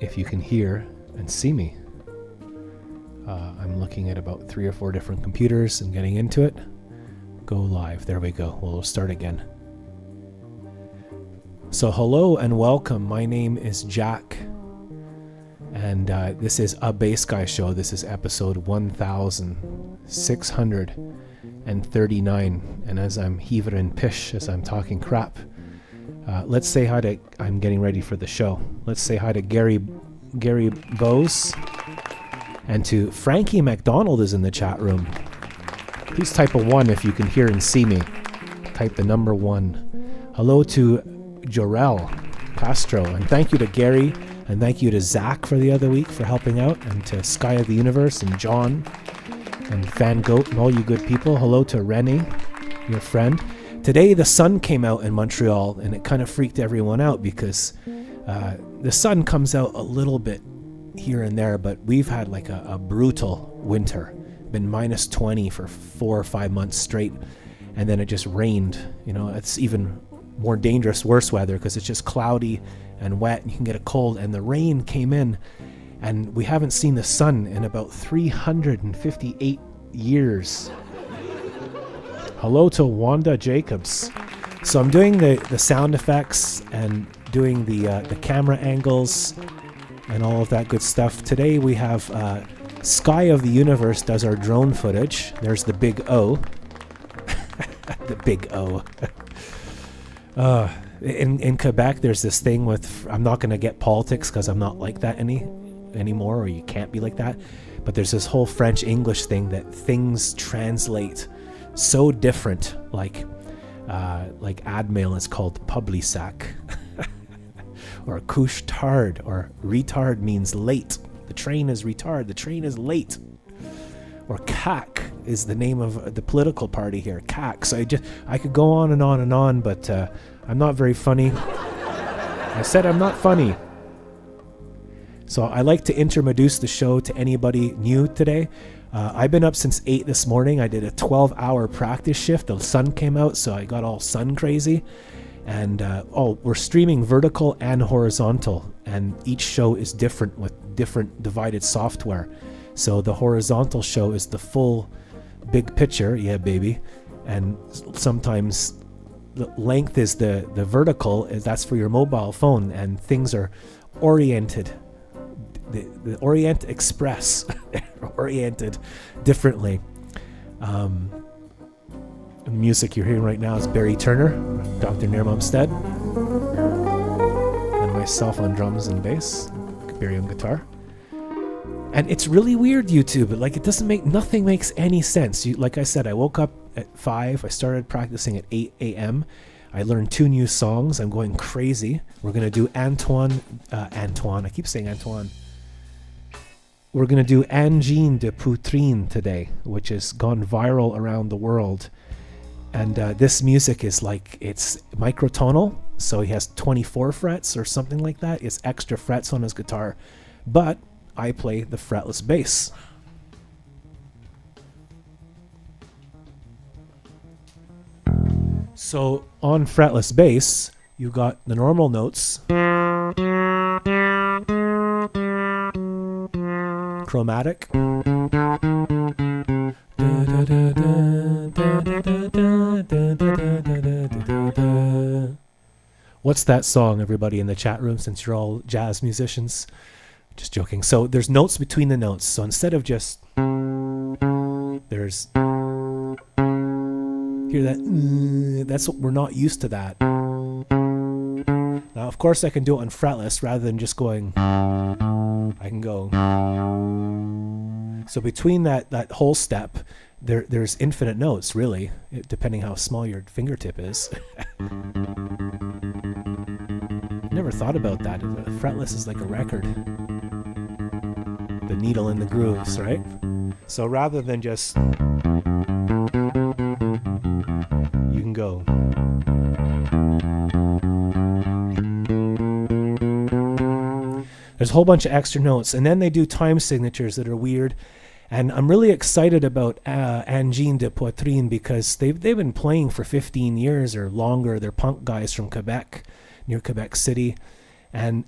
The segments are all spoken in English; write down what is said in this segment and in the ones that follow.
if you can hear and see me. I'm looking at about 3 or 4 different computers and getting into it. Go live. There we go. We'll start again. So hello and welcome. My name is Jack. And this is A Bass Guy Show. This is episode 1639. And as I'm heaving and pish, as I'm talking crap, let's say hi to, I'm getting ready for the show. Let's say hi to Gary Bose. And to Frankie McDonald is in the chat room. Please type a 1 if you can hear and see me. Type the number 1. Hello to Jorel Castro. And thank you to Gary. And thank you to Zach for the other week for helping out. And to Sky of the Universe and John. And Van Goat and all you good people. Hello to Rennie, your friend. Today the sun came out in Montreal. And it kind of freaked everyone out because the sun comes out a little bit here and there, but we've had like a brutal winter. Been minus 20 for 4 or 5 months straight, and then it just rained. You know, it's even more dangerous, worse weather, because it's just cloudy and wet and you can get a cold. And the rain came in and we haven't seen the sun in about 358 years. Hello to Wanda Jacobs. So I'm doing the sound effects and doing the camera angles and all of that good stuff. Today we have Sky of the Universe does our drone footage. There's the big O. The big O. In Quebec, there's this thing with, I'm not going to get politics because I'm not like that anymore, or you can't be like that. But there's this whole French-English thing that things translate so different. Like admail is called publisac. Or couche tard, or retard means late. The train is retard. The train is late. Or CAC is the name of the political party here. CAC. So I could go on and on and on, but I'm not very funny. I said I'm not funny. So I like to introduce the show to anybody new today. I've been up since 8 this morning. I did a 12-hour practice shift. The sun came out, so I got all sun crazy. And we're streaming vertical and horizontal, and each show is different with different divided software. So the horizontal show is the full big picture, yeah baby, and sometimes the length is the vertical, that's for your mobile phone, and things are oriented. The Orient Express oriented differently. The music you're hearing right now is Barry Turner, Dr. Nirmamstead, and myself on drums and bass, Barry on guitar. And it's really weird, YouTube. Like, it doesn't nothing makes any sense. Like I said, I woke up at 5. I started practicing at 8 a.m. I learned 2 new songs. I'm going crazy. We're going to do Antoine. I keep saying Antoine. We're going to do Angine de Poutrine today, which has gone viral around the world. And this music is like, it's microtonal, so he has 24 frets or something like that. It's extra frets on his guitar, but I play the fretless bass. So on fretless bass, you got the normal notes, chromatic, what's that song, everybody in the chat room, since you're all jazz musicians? Just joking. So there's notes between the notes. So instead of just, there's, hear that? That's what we're not used to that. Now, of course, I can do it on fretless rather than just going, I can go. So between that whole step, there's infinite notes, really, depending how small your fingertip is. Never thought about that. Fretless is like a record. The needle in the grooves, right? So rather than just, you can go. There's a whole bunch of extra notes, and then they do time signatures that are weird. And I'm really excited about Angine de Poitrine because they've been playing for 15 years or longer. They're punk guys from Quebec, near Quebec City. And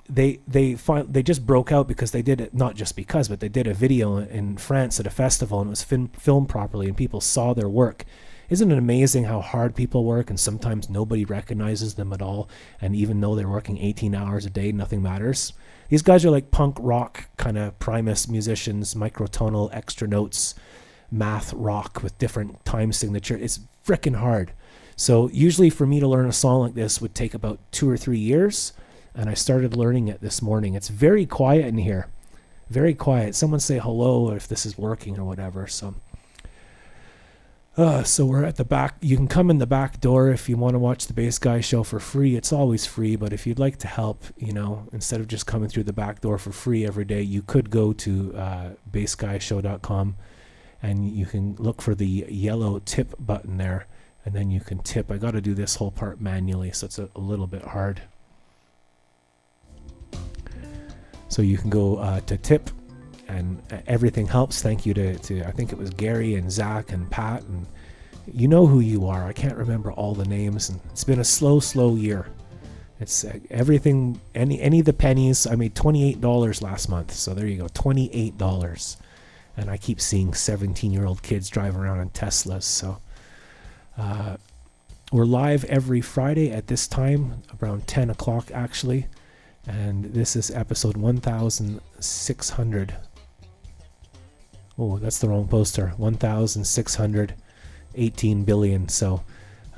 they just broke out because they did it, not just because, but they did a video in France at a festival, and it was filmed properly, and people saw their work. Isn't it amazing how hard people work, and sometimes nobody recognizes them at all, and even though they're working 18 hours a day, nothing matters? These guys are like punk rock kind of Primus musicians, microtonal, extra notes, math rock with different time signature. It's freaking hard. So usually for me to learn a song like this would take about 2 or 3 years, and I started learning it this morning. It's very quiet in here, very quiet. Someone say hello if this is working or whatever. So we're at the back. You can come in the back door if you want to watch the Bass Guy show for free. It's always free, but if you'd like to help, instead of just coming through the back door for free every day, you could go to bassguyshow.com, and you can look for the yellow tip button there, and then you can tip. I got to do this whole part manually, so it's a little bit hard. So you can go to tip, and everything helps. Thank you to I think it was Gary and Zach and Pat, and you know who you are. I can't remember all the names, and it's been a slow year. It's everything, any of the pennies. I made $28 last month, so there you go, $28. And I keep seeing 17-year-old kids driving around in Teslas. So we're live every Friday at this time, around 10 o'clock actually, and this is episode 1600. Oh, that's the wrong poster. 1,618 billion. So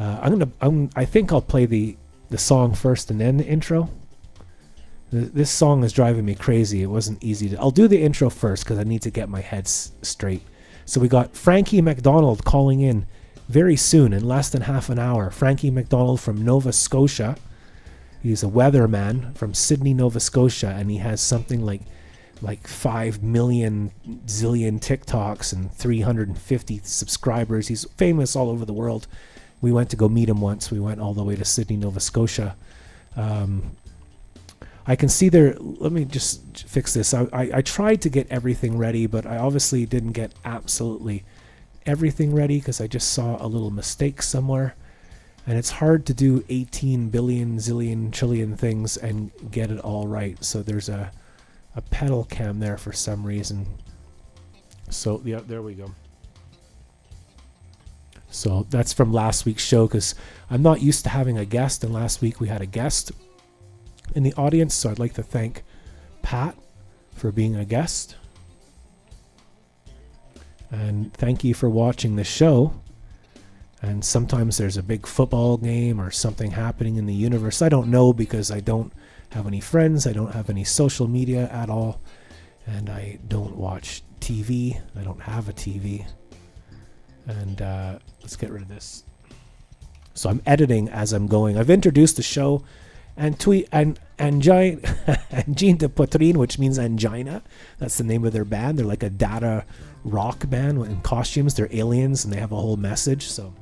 I think I'll play the song first and then the intro. This song is driving me crazy. It wasn't easy I'll do the intro first because I need to get my head straight. So we got Frankie McDonald calling in very soon, in less than half an hour. Frankie McDonald from Nova Scotia. He's a weatherman from Sydney, Nova Scotia, and he has something like 5 million zillion TikToks and 350 subscribers. He's famous all over the world. We went to go meet him once. We went all the way to Sydney, Nova Scotia. I can see there, let me just fix this. I tried to get everything ready, but I obviously didn't get absolutely everything ready because I just saw a little mistake somewhere. And it's hard to do 18 billion zillion trillion things and get it all right. So there's a pedal cam there for some reason. So yeah, there we go. So that's from last week's show because I'm not used to having a guest, and last week we had a guest in the audience, so I'd like to thank Pat for being a guest. And thank you for watching the show. And sometimes there's a big football game or something happening in the universe. I don't know because I don't have any friends. I don't have any social media at all. And I don't watch TV. I don't have a TV. And let's get rid of this. So I'm editing as I'm going. I've introduced the show and Angina de Poitrine, which means angina. That's the name of their band. They're like a data rock band in costumes. They're aliens and they have a whole message. So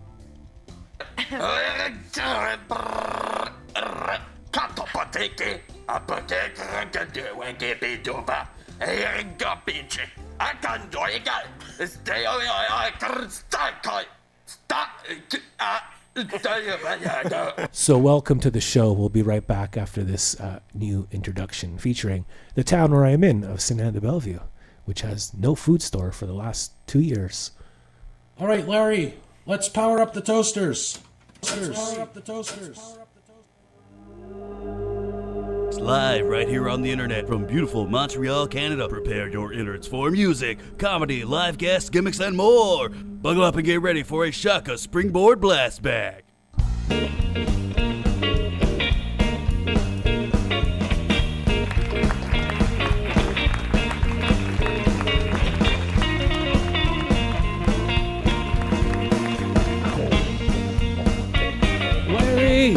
So welcome to the show. We'll be right back after this new introduction featuring the town where I am in of Saint-Anne-de-Bellevue, which has no food store for the last 2 years. All right, Larry, let's power up the toasters. Power up the toasters. It's live right here on the internet from beautiful Montreal, Canada. Prepare your innards for music, comedy, live guests, gimmicks, and more. Buckle up and get ready for a Shaka Springboard Blast Bag. Larry!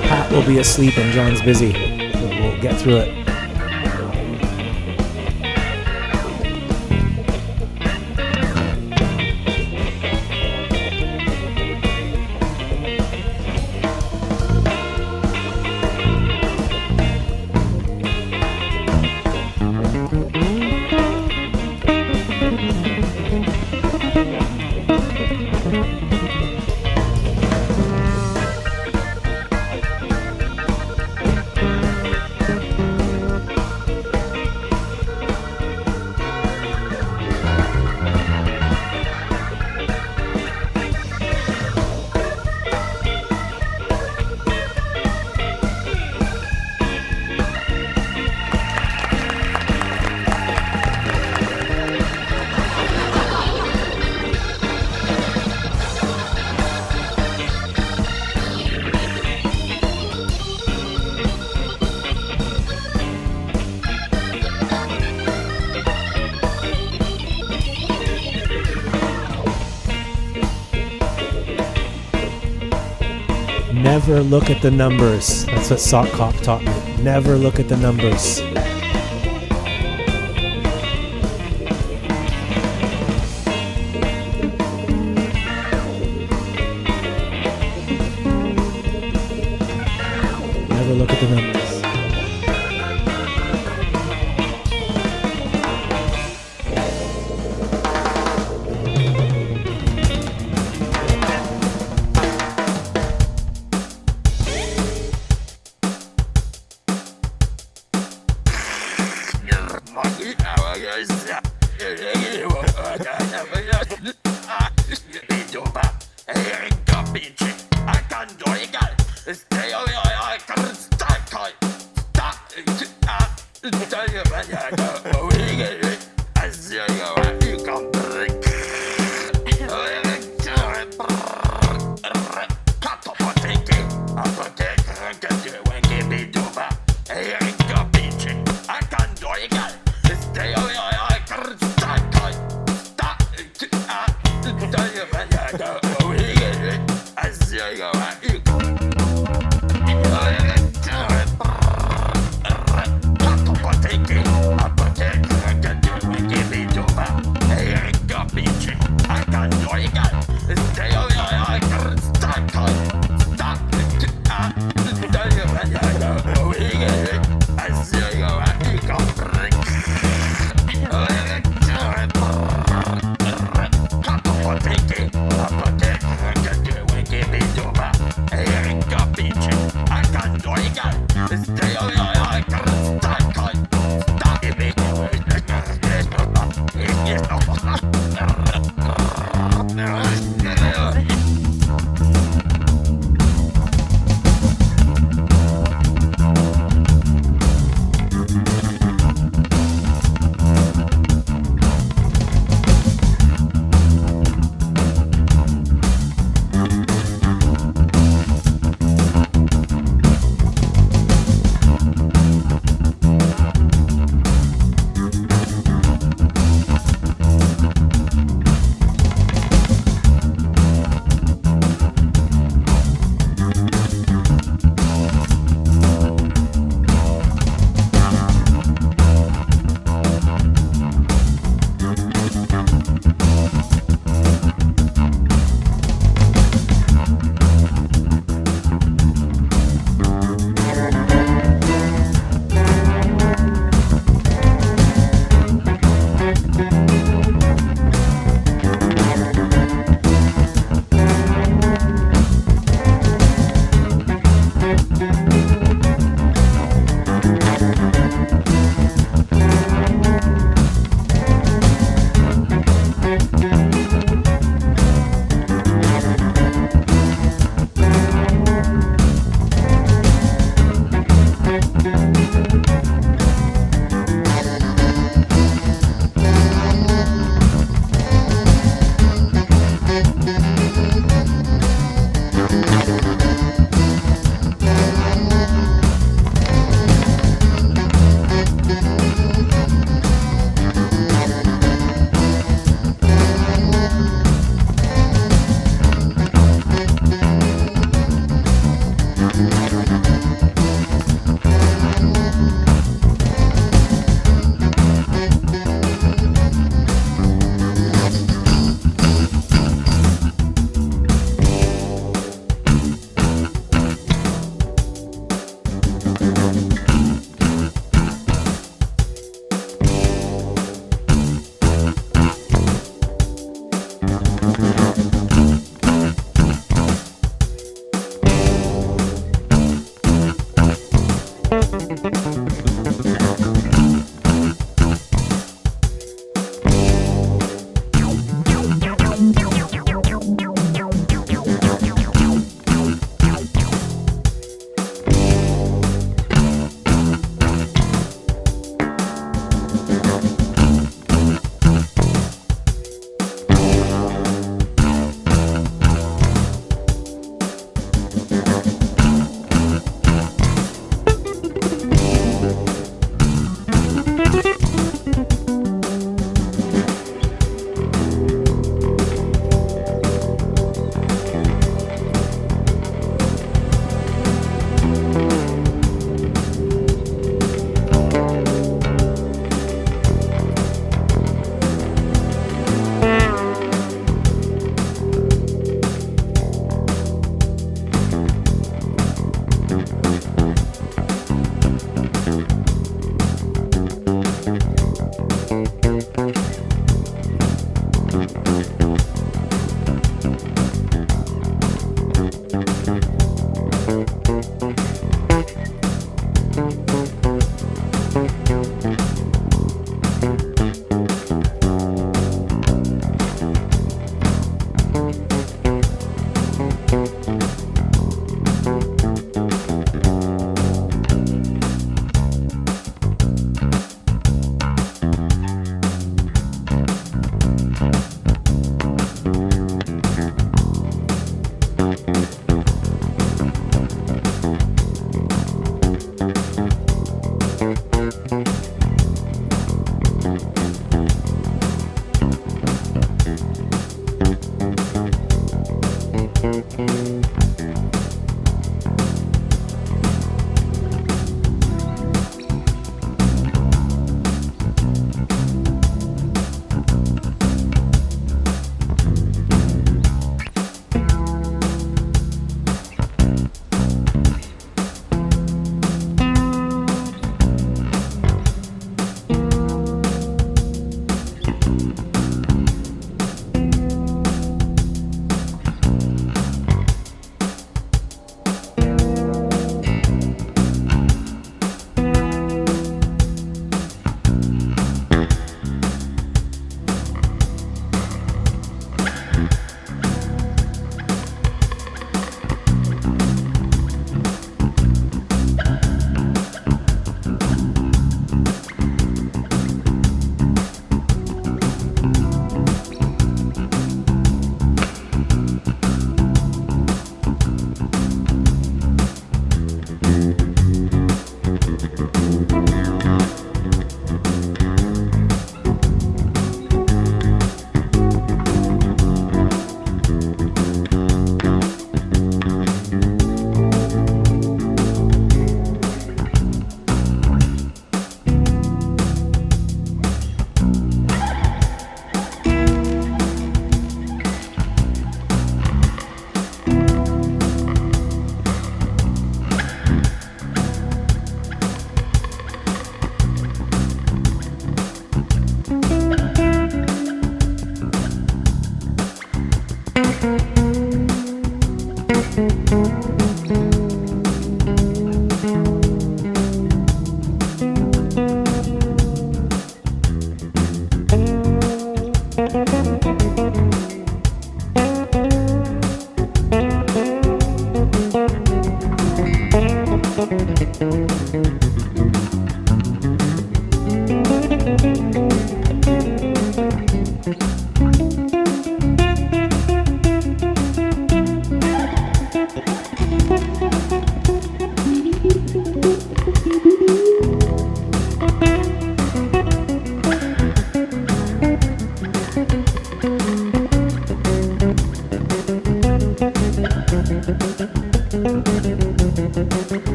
Pat will be asleep and John's busy. We'll get through it. Never look at the numbers. That's what Sock Cop taught me. Never look at the numbers. Never look at the numbers.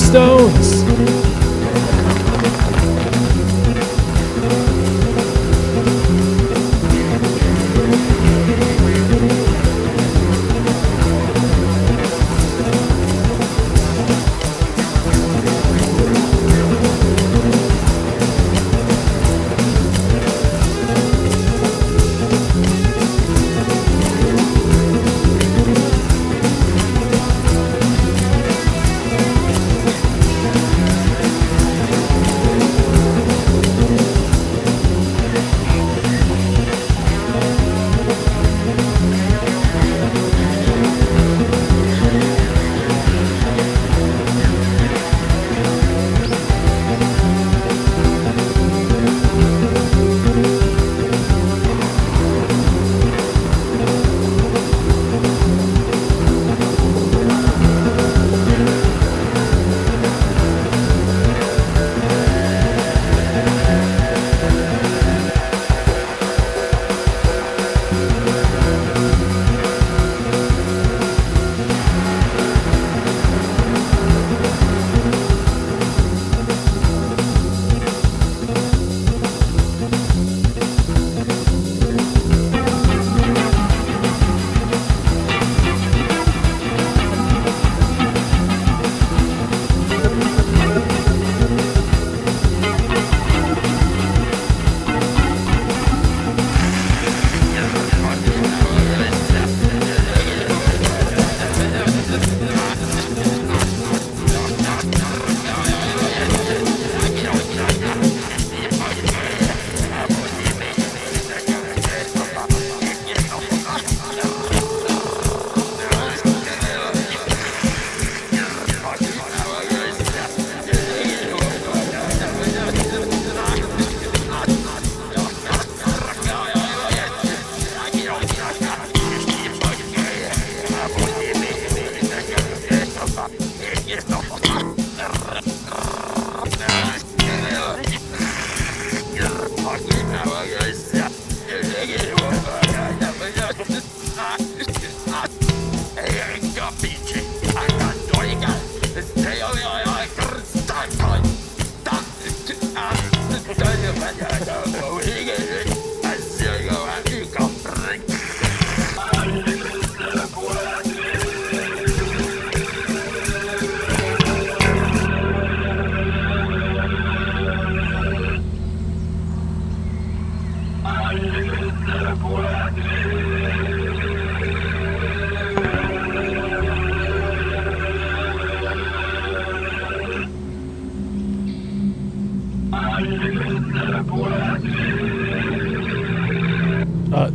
Stones.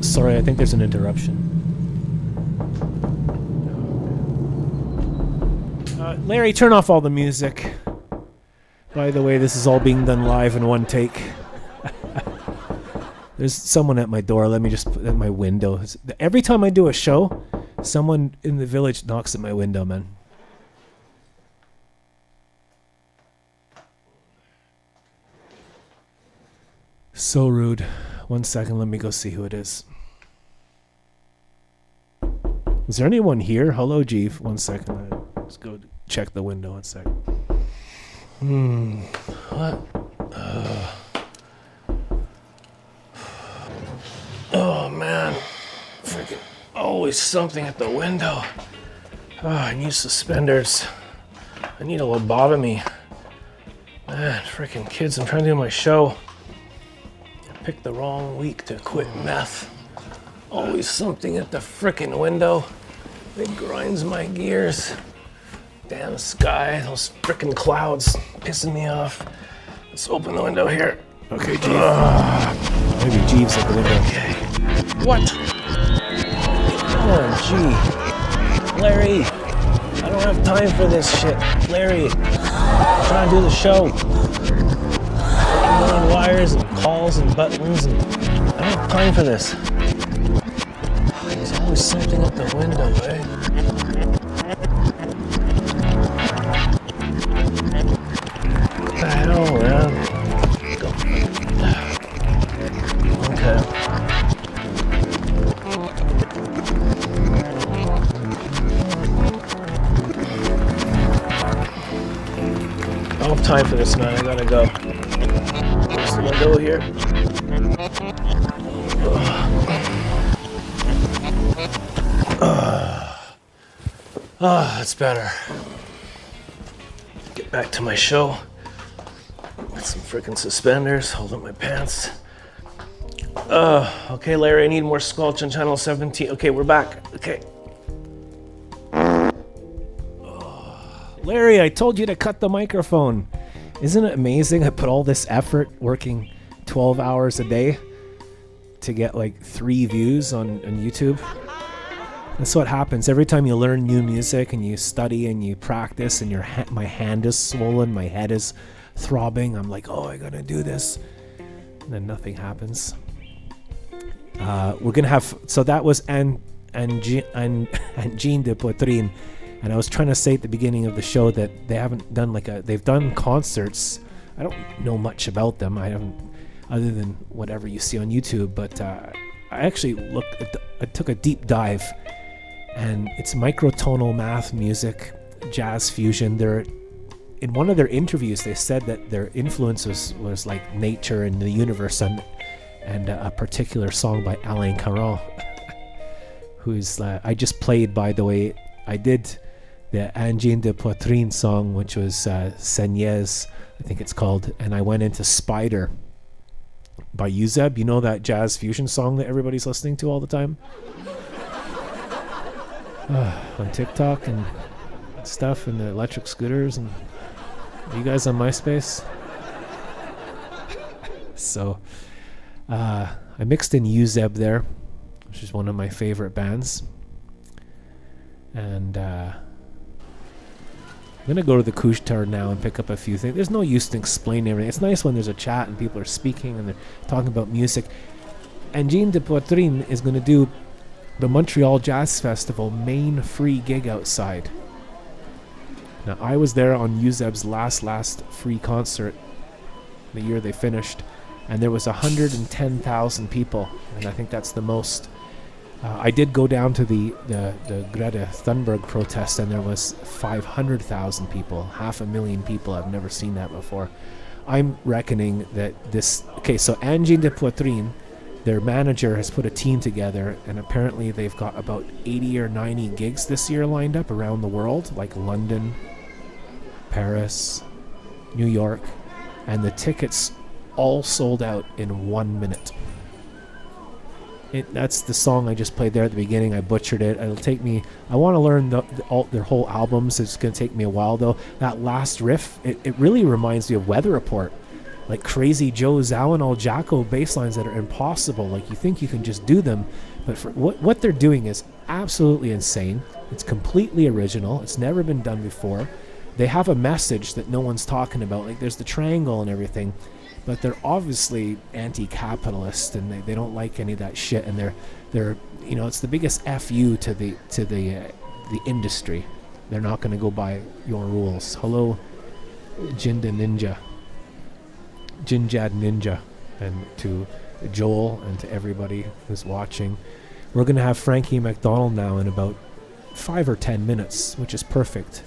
Sorry, I think there's an interruption. Larry, turn off all the music. By the way, this is all being done live in one take. There's someone at my door. Let me just put at my window. Every time I do a show, someone in the village knocks at my window, man. So rude. 1 second, let me go see who it is. Is there anyone here? Hello, Jeeve. 1 second. Let's go check the window. 1 second. What? Oh, man. Freaking always something at the window. Oh, I need suspenders. I need a lobotomy. Man, freaking kids, I'm trying to do my show. I picked the wrong week to quit meth. Always something at the frickin' window. It grinds my gears. Damn sky, those frickin' clouds pissing me off. Let's open the window here. Okay, Jeeve. Maybe Jeeve's at the window. Okay. What? Oh, gee. Larry, I don't have time for this shit. Larry, I'm trying to do the show. A million wires and calls and buttons, and I don't have time for this. There's always something at the window, eh? What the hell, man? Go. Okay. time for this, man. I gotta go. Where's the window here? That's better. Get back to my show. Get some freaking suspenders. Hold up my pants. Okay, Larry, I need more squelch on channel 17. Okay, we're back. Okay. Larry, I told you to cut the microphone. Isn't it amazing? I put all this effort working 12 hours a day to get like 3 views on YouTube. That's what happens every time you learn new music and you study and you practice and my hand is swollen, my head is throbbing. I'm like, oh, I gotta do this. And then nothing happens. We're gonna have, so that was Jean de Poitrine. And I was trying to say at the beginning of the show that they haven't done they've done concerts. I don't know much about them. I haven't, other than whatever you see on YouTube, but I actually I took a deep dive, and it's microtonal math music, jazz fusion. In one of their interviews, they said that their influence was like nature and the universe, and a particular song by Alain Caron, who's I just played, by the way. I did the Angine de Poitrine song, which was Seignez, I think it's called, and I went into Spider by Uzeb. You know that jazz fusion song that everybody's listening to all the time? On TikTok and stuff, and the electric scooters, and are you guys on MySpace? So I mixed in Uzeb there, which is one of my favorite bands. And I'm going to go to the Couche-Tard now and pick up a few things. There's no use to explain everything. It's nice when there's a chat and people are speaking and they're talking about music. And Jean de Poitrine is going to do the Montreal Jazz Festival main free gig outside. Now, I was there on Uzeb's last free concert, the year they finished, and there was 110,000 people, and I think that's the most. I did go down to the Greta Thunberg protest, and there was 500,000 people, 500,000 people. I've never seen that before. I'm reckoning that this... Okay, so Angine de Poitrine, their manager has put a team together, and apparently they've got about 80 or 90 gigs this year lined up around the world, like London, Paris, New York, and the tickets all sold out in 1 minute. That's the song I just played there at the beginning. I butchered it. It'll take me... I want to learn their whole albums. It's going to take me a while, though. That last riff, it really reminds me of Weather Report. Like Crazy Joe Zawinul Jacko bass lines that are impossible. Like, you think you can just do them, but for what they're doing is absolutely insane. It's completely original. It's never been done before. They have a message that no one's talking about. Like, there's the triangle and everything. But they're obviously anti-capitalist, and they don't like any of that shit. And they're it's the biggest FU to the industry. They're not going to go by your rules. Hello, Jinjad Ninja, and to Joel and to everybody who's watching. We're going to have Frankie McDonald now in about 5 or 10 minutes, which is perfect,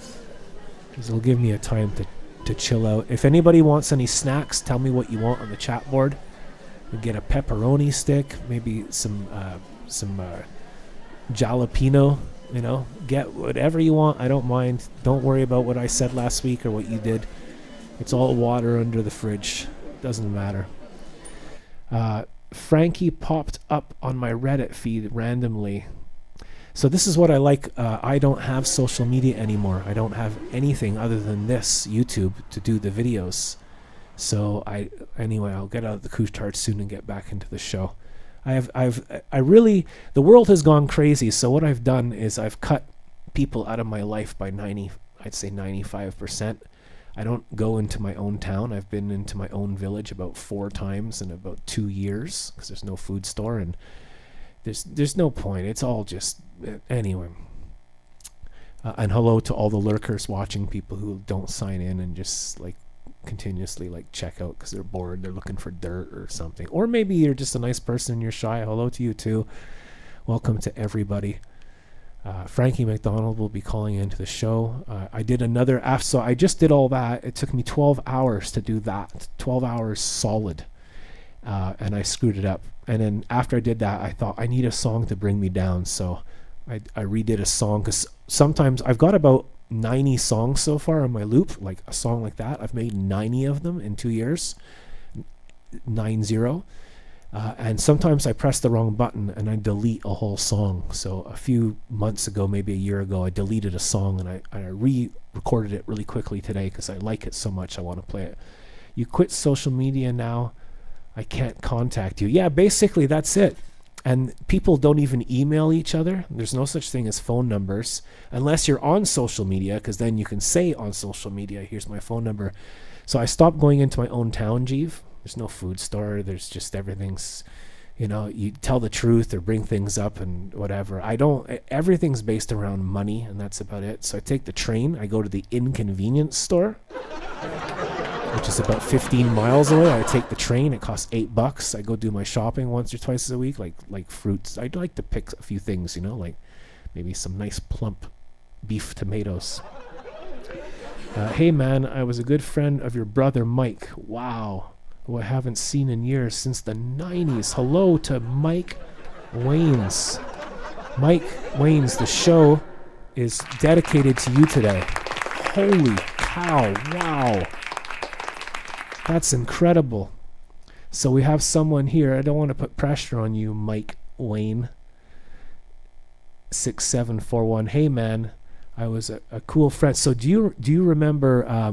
because it'll give me a time to chill out. If anybody wants any snacks, tell me what you want on the chat board. We get a pepperoni stick, maybe some jalapeno. Get whatever you want. I don't mind. Don't worry about what I said last week or what you did. It's all water under the fridge. Doesn't matter. Frankie popped up on my Reddit feed randomly. So this is what I like. I don't have social media anymore. I don't have anything other than this YouTube to do the videos. So I'll get out of the Couche-Tard soon and get back into the show. The world has gone crazy. So what I've done is I've cut people out of my life by 95%. I don't go into my own town. I've been into my own village about 4 times in about 2 years because there's no food store, and there's no point. It's all just anyway. And hello to all the lurkers watching, people who don't sign in and just like continuously like check out because they're bored. They're looking for dirt or something. Or maybe you're just a nice person and you're shy. Hello to you too. Welcome to everybody. Frankie McDonald will be calling into the show. I did another so I just did all that. It took me 12 hours to do that. 12 hours solid. And I screwed it up. And then after I did that, I thought I need a song to bring me down. So I redid a song, because sometimes I've got about 90 songs so far on my loop, like a song like that. I've made 90 of them in 2 years. 90. And sometimes I press the wrong button and I delete a whole song. So a few months ago, maybe a year ago, I deleted a song and I re-recorded it really quickly today because I like it so much I want to play it. You quit social media now, I can't contact you. Yeah, basically that's it. And people don't even email each other. There's no such thing as phone numbers unless you're on social media, because then you can say on social media, here's my phone number. So I stopped going into my own town, Jeeve. There's no food store. There's just everything's, you tell the truth or bring things up and whatever. Everything's based around money, and that's about it. So I take the train. I go to the inconvenience store, which is about 15 miles away. I take the train. It costs $8. I go do my shopping once or twice a week, like fruits. I'd like to pick a few things, like maybe some nice plump beef tomatoes. Hey man, I was a good friend of your brother Mike. Wow. Who I haven't seen in years, since the 90s. Hello to Mike Waynes. Mike Waynes, the show is dedicated to you today. Holy cow, wow. That's incredible. So we have someone here. I don't want to put pressure on you, Mike Wayne. 6741. Hey man, I was a cool friend. So do you remember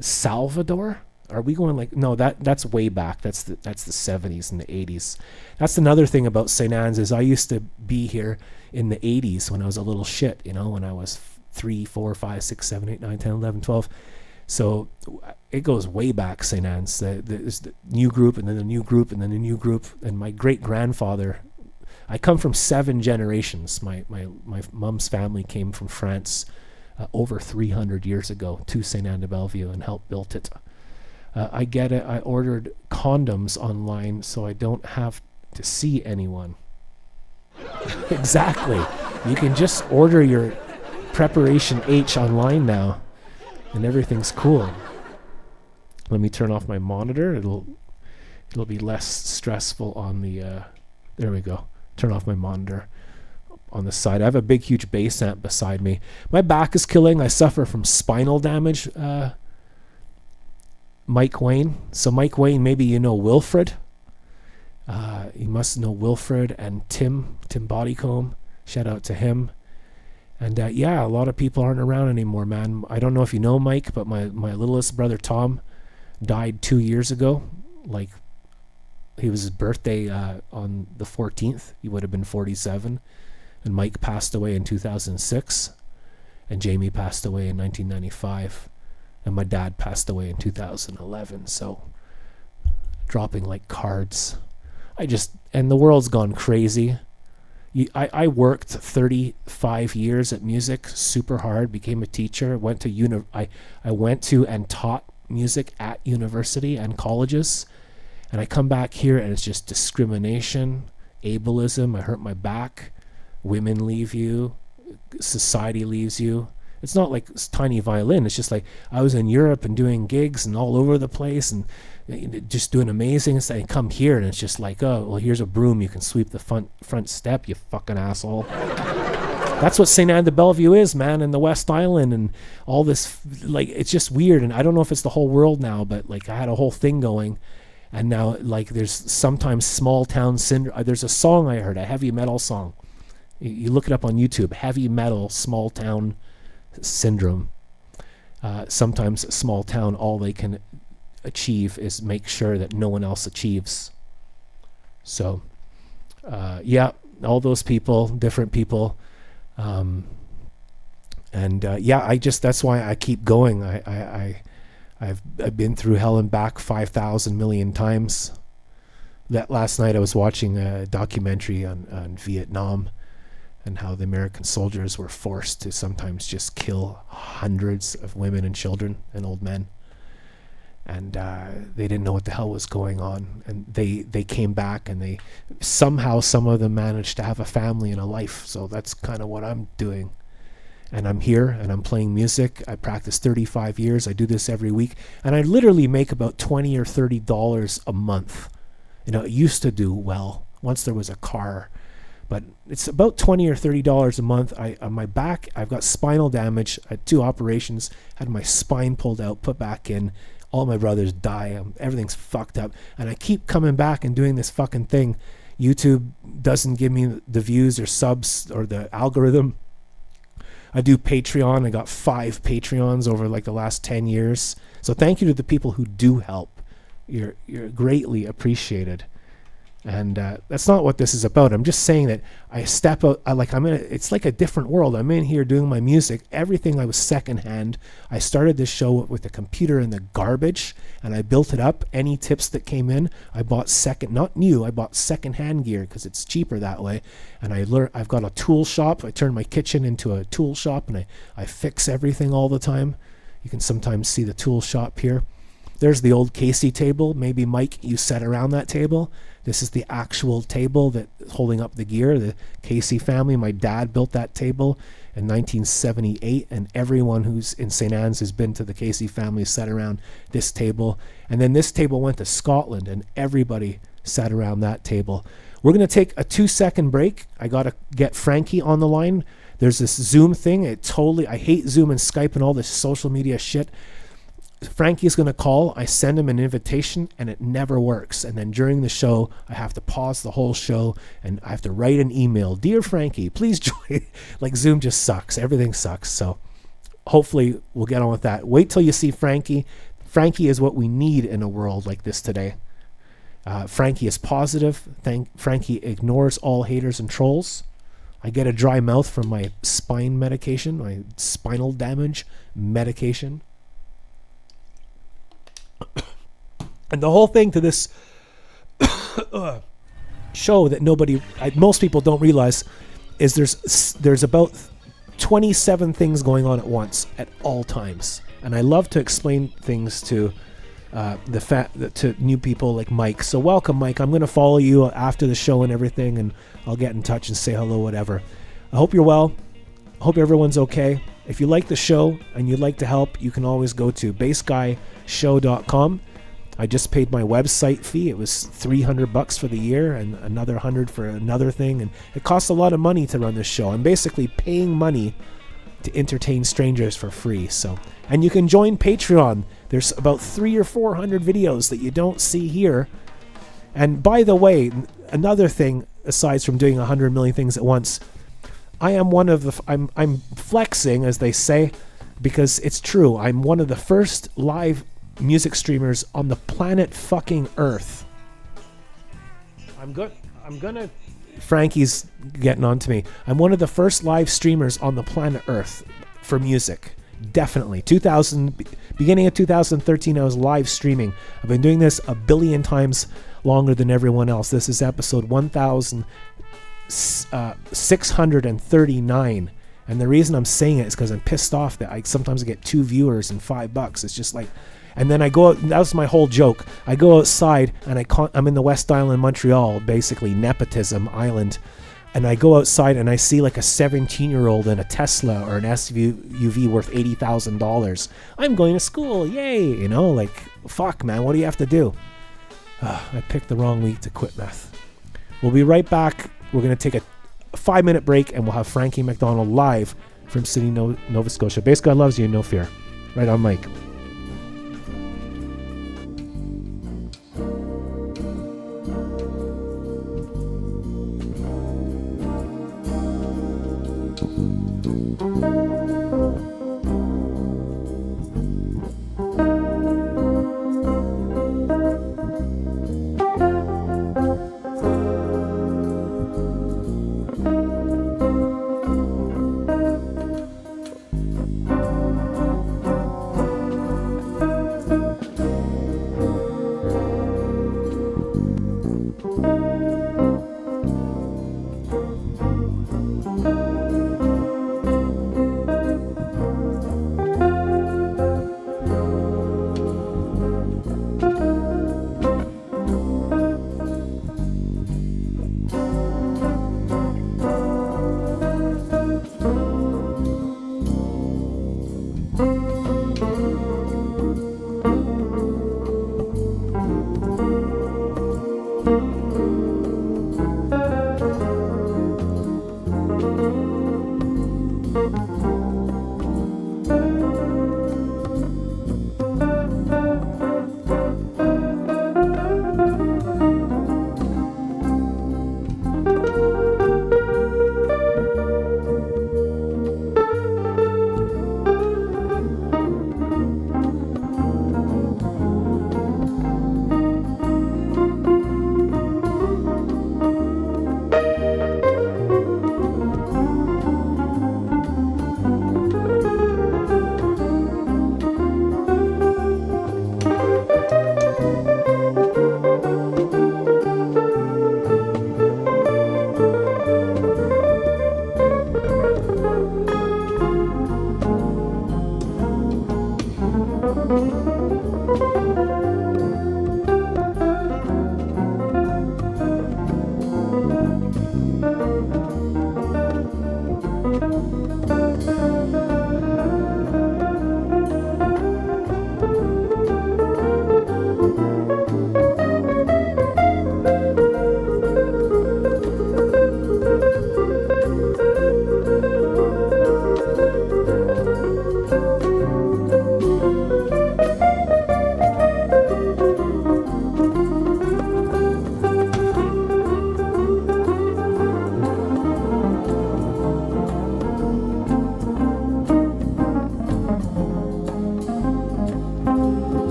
Salvador? Are we going no, that's way back. That's the 70s and the 80s. That's another thing about St. Anne's is I used to be here in the 80s when I was a little shit, when I was 3, 4, 5, 6, 7, 8, 9, 10, 11, 12. So it goes way back, St. Anne's. There's the new group and then the new group and then the new group. And my great-grandfather, I come from 7 generations. My mom's family came from France over 300 years ago to St. Anne de Bellevue and helped build it. I get it. I ordered condoms online so I don't have to see anyone. Exactly. You can just order your Preparation H online now, and everything's cool. Let me turn off my monitor. It'll be less stressful on the. There we go. Turn off my monitor on the side. I have a big, huge bass amp beside me. My back is killing. I suffer from spinal damage. Mike Wayne. So Mike Wayne, maybe you know Wilfred. You must know Wilfred and Tim Bodycomb. Shout out to him. And a lot of people aren't around anymore, man. I don't know if you know Mike, but my littlest brother Tom died 2 years ago. He was his birthday on the 14th. He would have been 47. And Mike passed away in 2006. And Jamie passed away in 1995. And my dad passed away in 2011. So dropping like cards. And the world's gone crazy. I worked 35 years at music, super hard, became a teacher, I went to and taught music at university and colleges. And I come back here and it's just discrimination, ableism. I hurt my back. Women leave you. Society leaves you. It's not like Tiny Violin. It's just like I was in Europe and doing gigs and all over the place and just doing amazing. And I come here and it's just like, oh, well, here's a broom. You can sweep the front step, you fucking asshole. That's what St. Anne de Bellevue is, man, and the West Island and all this. It's just weird. And I don't know if it's the whole world now, but I had a whole thing going. And now there's sometimes small town syndrome. There's a song I heard, a heavy metal song. You look it up on YouTube, heavy metal, small town syndrome. Sometimes a small town, all they can achieve is make sure that no one else achieves. So all those people, different people, that's why I keep going. I've been through hell and back 5,000 million times. That last night I was watching a documentary on Vietnam and how the American soldiers were forced to sometimes just kill hundreds of women and children and old men. and they didn't know what the hell was going on. And they came back, and they somehow, some of them managed to have a family and a life. So that's kind of what I'm doing. And I'm here, and I'm playing music. I practice 35 years. I do this every week, and I literally make about $20 or $30 a month. You know, it used to do well once there was a car, but it's about $20 or $30 a month. On my back, I've got spinal damage. I had 2 operations, had my spine pulled out, put back in. All my brothers die. Everything's fucked up, and I keep coming back and doing this fucking thing. YouTube doesn't give me the views or subs or the algorithm. I do Patreon. I got 5 Patreons over like the last 10 years. So thank you to the people who do help. You're greatly appreciated. And that's not what this is about. I'm just saying that I step out. It's like a different world. I'm in here doing my music. Everything I was secondhand. I started this show with the computer and the garbage, and I built it up. Any tips that came in, I bought not new. I bought secondhand gear because it's cheaper that way. And I've got a tool shop. I turned my kitchen into a tool shop, and I fix everything all the time. You can sometimes see the tool shop here. There's the old Casey table. Maybe, Mike, you sat around that table. This is the actual table that's holding up the gear. The Casey family, my dad built that table in 1978, and everyone who's in St. Anne's has been to the Casey family sat around this table. And then this table went to Scotland, and everybody sat around that table. We're going to take a 2-second break. I got to get Frankie on the line. There's this Zoom thing. I hate Zoom and Skype and all this social media shit. Frankie's going to call. I send him an invitation, and it never works. And then during the show, I have to pause the whole show, and I have to write an email. Dear Frankie, please join. Like, Zoom just sucks. Everything sucks. So hopefully we'll get on with that. Wait till you see Frankie. Frankie is what we need in a world like this today. Frankie is positive. Frankie ignores all haters and trolls. I get a dry mouth from my spine medication, my spinal damage medication. And the whole thing to this show that most people don't realize is there's about 27 things going on at once at all times. And I love to explain things to to new people like Mike. So welcome, Mike. I'm going to follow you after the show and everything, and I'll get in touch and say hello, whatever. I hope you're well. I hope everyone's okay. If you like the show and you'd like to help, you can always go to bassguyshow.com. I just paid my website fee. It was $300 for the year and another $100 for another thing. And it costs a lot of money to run this show. I'm basically paying money to entertain strangers for free. So, and you can join Patreon. There's about 300 or 400 videos that you don't see here. And by the way, another thing, aside from doing 100 million things at once, I am one of the, I'm flexing, as they say, because it's true. I'm one of the first live music streamers on the planet fucking Earth. I'm gonna Frankie's getting on to me. I'm one of the first live streamers on the planet Earth for music. Definitely. Beginning of 2013, I was live streaming. I've been doing this a billion times longer than everyone else. This is episode 1639. And the reason I'm saying it is because I'm pissed off that I sometimes get 2 viewers and $5. It's just like, and then I go out, that was my whole joke. I go outside and I'm in the West Island, Montreal, basically nepotism island. And I go outside and I see like a 17-year-old in a Tesla or an SUV worth $80,000. I'm going to school, yay! You know, like, fuck, man, what do you have to do? I picked the wrong week to quit meth. We'll be right back. We're going to take a 5-minute break and we'll have Frankie McDonald live from Sydney, Nova Scotia. Bass God loves you, no fear. Right on, Mike.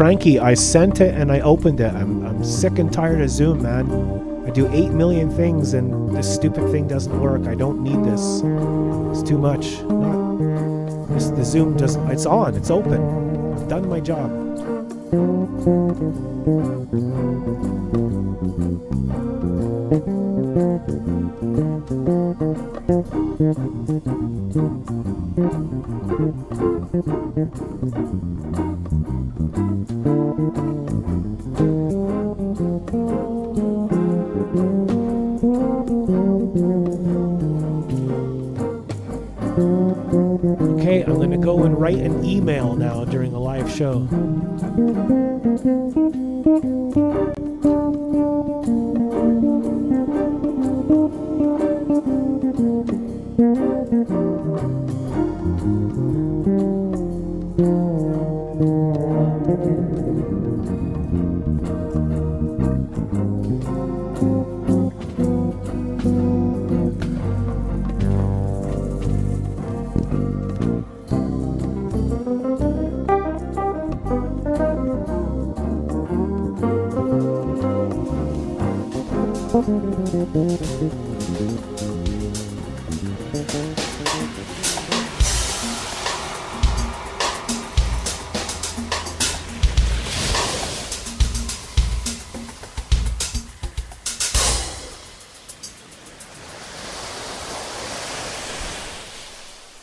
Frankie, I sent it and I opened it. I'm sick and tired of Zoom, man. I do 8 million things and this stupid thing doesn't work. I don't need this. It's too much. The Zoom doesn't. It's on. It's open. I've done my job. Okay, I'm going to go and write an email now during a live show.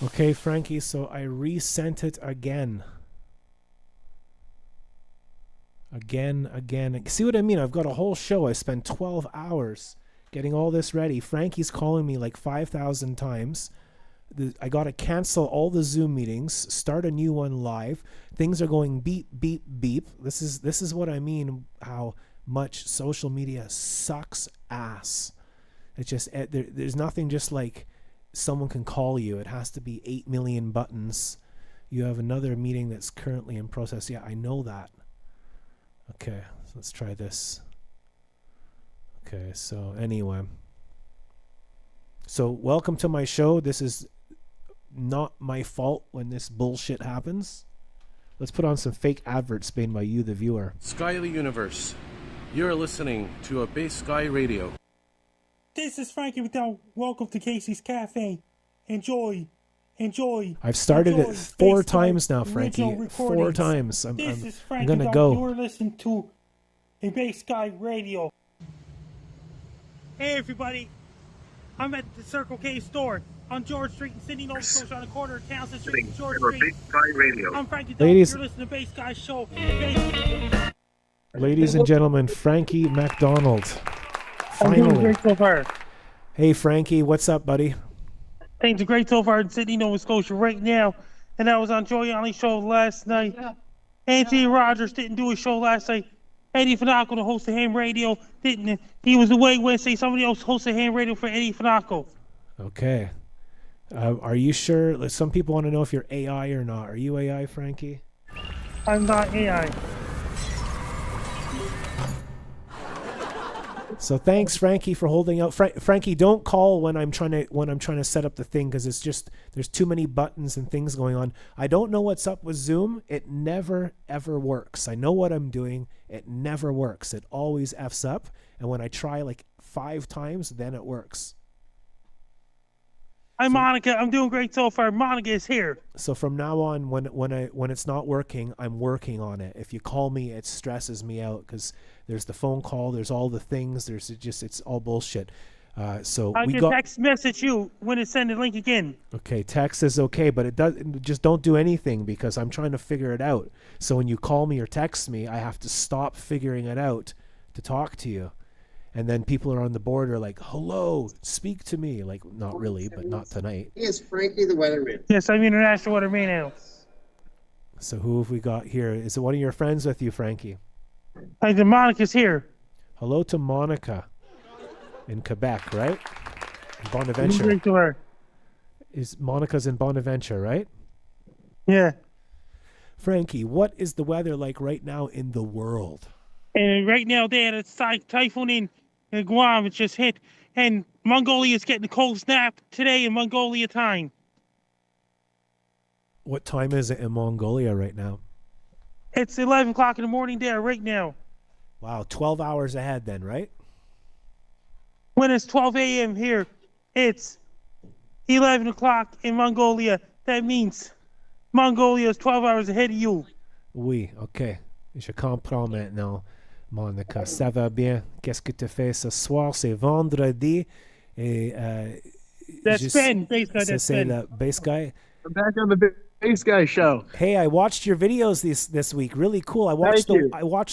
Okay, Frankie, so I resent it again. Again. See what I mean? I've got a whole show. I spent 12 hours getting all this ready. Frankie's calling me like 5,000 times. I got to cancel all the Zoom meetings, start a new one live. Things are going beep, beep, beep. This is what I mean, how much social media sucks ass. It's just, there's nothing just like someone can call you. It has to be 8 million buttons. You have another meeting that's currently in process. Yeah, I know that. Okay, so let's try this. Okay, so anyway. So welcome to my show. This is not my fault when this bullshit happens. Let's put on some fake adverts made by you, the viewer. Skyly Universe. You're listening to a Base Sky Radio. This is Frankie McDowell. Welcome to Casey's Cafe. Enjoy. I've started it 4 times now, Frankie. 4 times. I'm gonna go. You're listening to in Bass Guy Radio. Hey everybody, I'm at the Circle K store on George Street in Sydney, Nova Scotia, on the corner of Townsend Street and George Street. I'm Frankie Dell. Ladies- You're listening to Bass Guy Show. Ladies and gentlemen, Frankie MacDonald. I'm doing Finally. great so far. Hey, Frankie, what's up, buddy? Things are great so far in Sydney, Nova Scotia right now. And I was on Joey Only's show last night. Anthony Rogers didn't do his show last night. Eddie Finacco, the host of Ham Radio, didn't. He was away Wednesday. Somebody else hosted Ham Radio for Eddie Finacco. Okay. Are you sure? Some people want to know if you're AI or not. Are you AI, Frankie? I'm not AI. So thanks, Frankie, for holding out. Frankie, don't call when I'm trying to set up the thing, because it's just there's too many buttons and things going on. I don't know what's up with Zoom. It never ever works. I know what I'm doing. It never works. It always f's up. And when I try like 5 times, then it works. Hi, Monica. I'm doing great so far. Monica is here. So from now on, when it's not working, I'm working on it. If you call me, it stresses me out because there's the phone call, there's all the things, it's all bullshit. So I can text message you when it's send the link again. Okay, text is okay, but just don't do anything because I'm trying to figure it out. So when you call me or text me, I have to stop figuring it out to talk to you. And then people are on the border like, hello, speak to me. Like, not really, but not tonight. He is Frankie the Weatherman. Yes, I'm International Weatherman now. So who have we got here? Is it one of your friends with you, Frankie? Hi, the Monica's here. Hello to Monica in Quebec, right? In I'm Bonaventure. great to her. Monica's in Bonaventure, right? Yeah. Frankie, what is the weather like right now in the world? And right now, they had a typhoon in Guam. It just hit. And Mongolia is getting a cold snap today in Mongolia time. What time is it in Mongolia right now? It's 11 o'clock in the morning there right now. Wow, 12 hours ahead then, right? When it's 12 a.m. here, it's 11 o'clock in Mongolia. That means Mongolia is 12 hours ahead of you. Oui, ok. Je comprends maintenant, Monica. Ça va bien? Qu'est-ce que tu fais ce soir? C'est vendredi. Et, That's Ben, bass guy, that's c'est Ben. le bass guy. I'm back on the Bass Guy show. Hey, I watched your videos this week. Really cool. I watched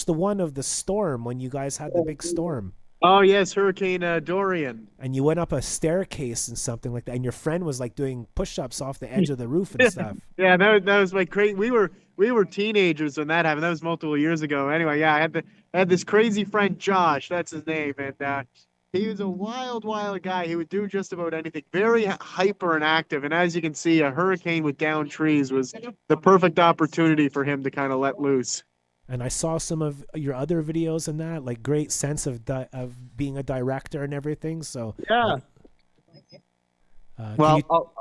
the one of the storm when you guys had the big storm. Oh yes, Hurricane Dorian. And you went up a staircase and something like that. And your friend was like doing push-ups off the edge of the roof and stuff. Yeah, that was like crazy. We were teenagers when that happened. That was multiple years ago. Anyway, yeah, I had this crazy friend Josh. That's his name, and he was a wild guy. He would do just about anything. Very hyper and active. And as you can see, a hurricane with downed trees was the perfect opportunity for him to kind of let loose. And I saw some of your other videos and that, like great sense of being a director and everything. So Yeah. Well,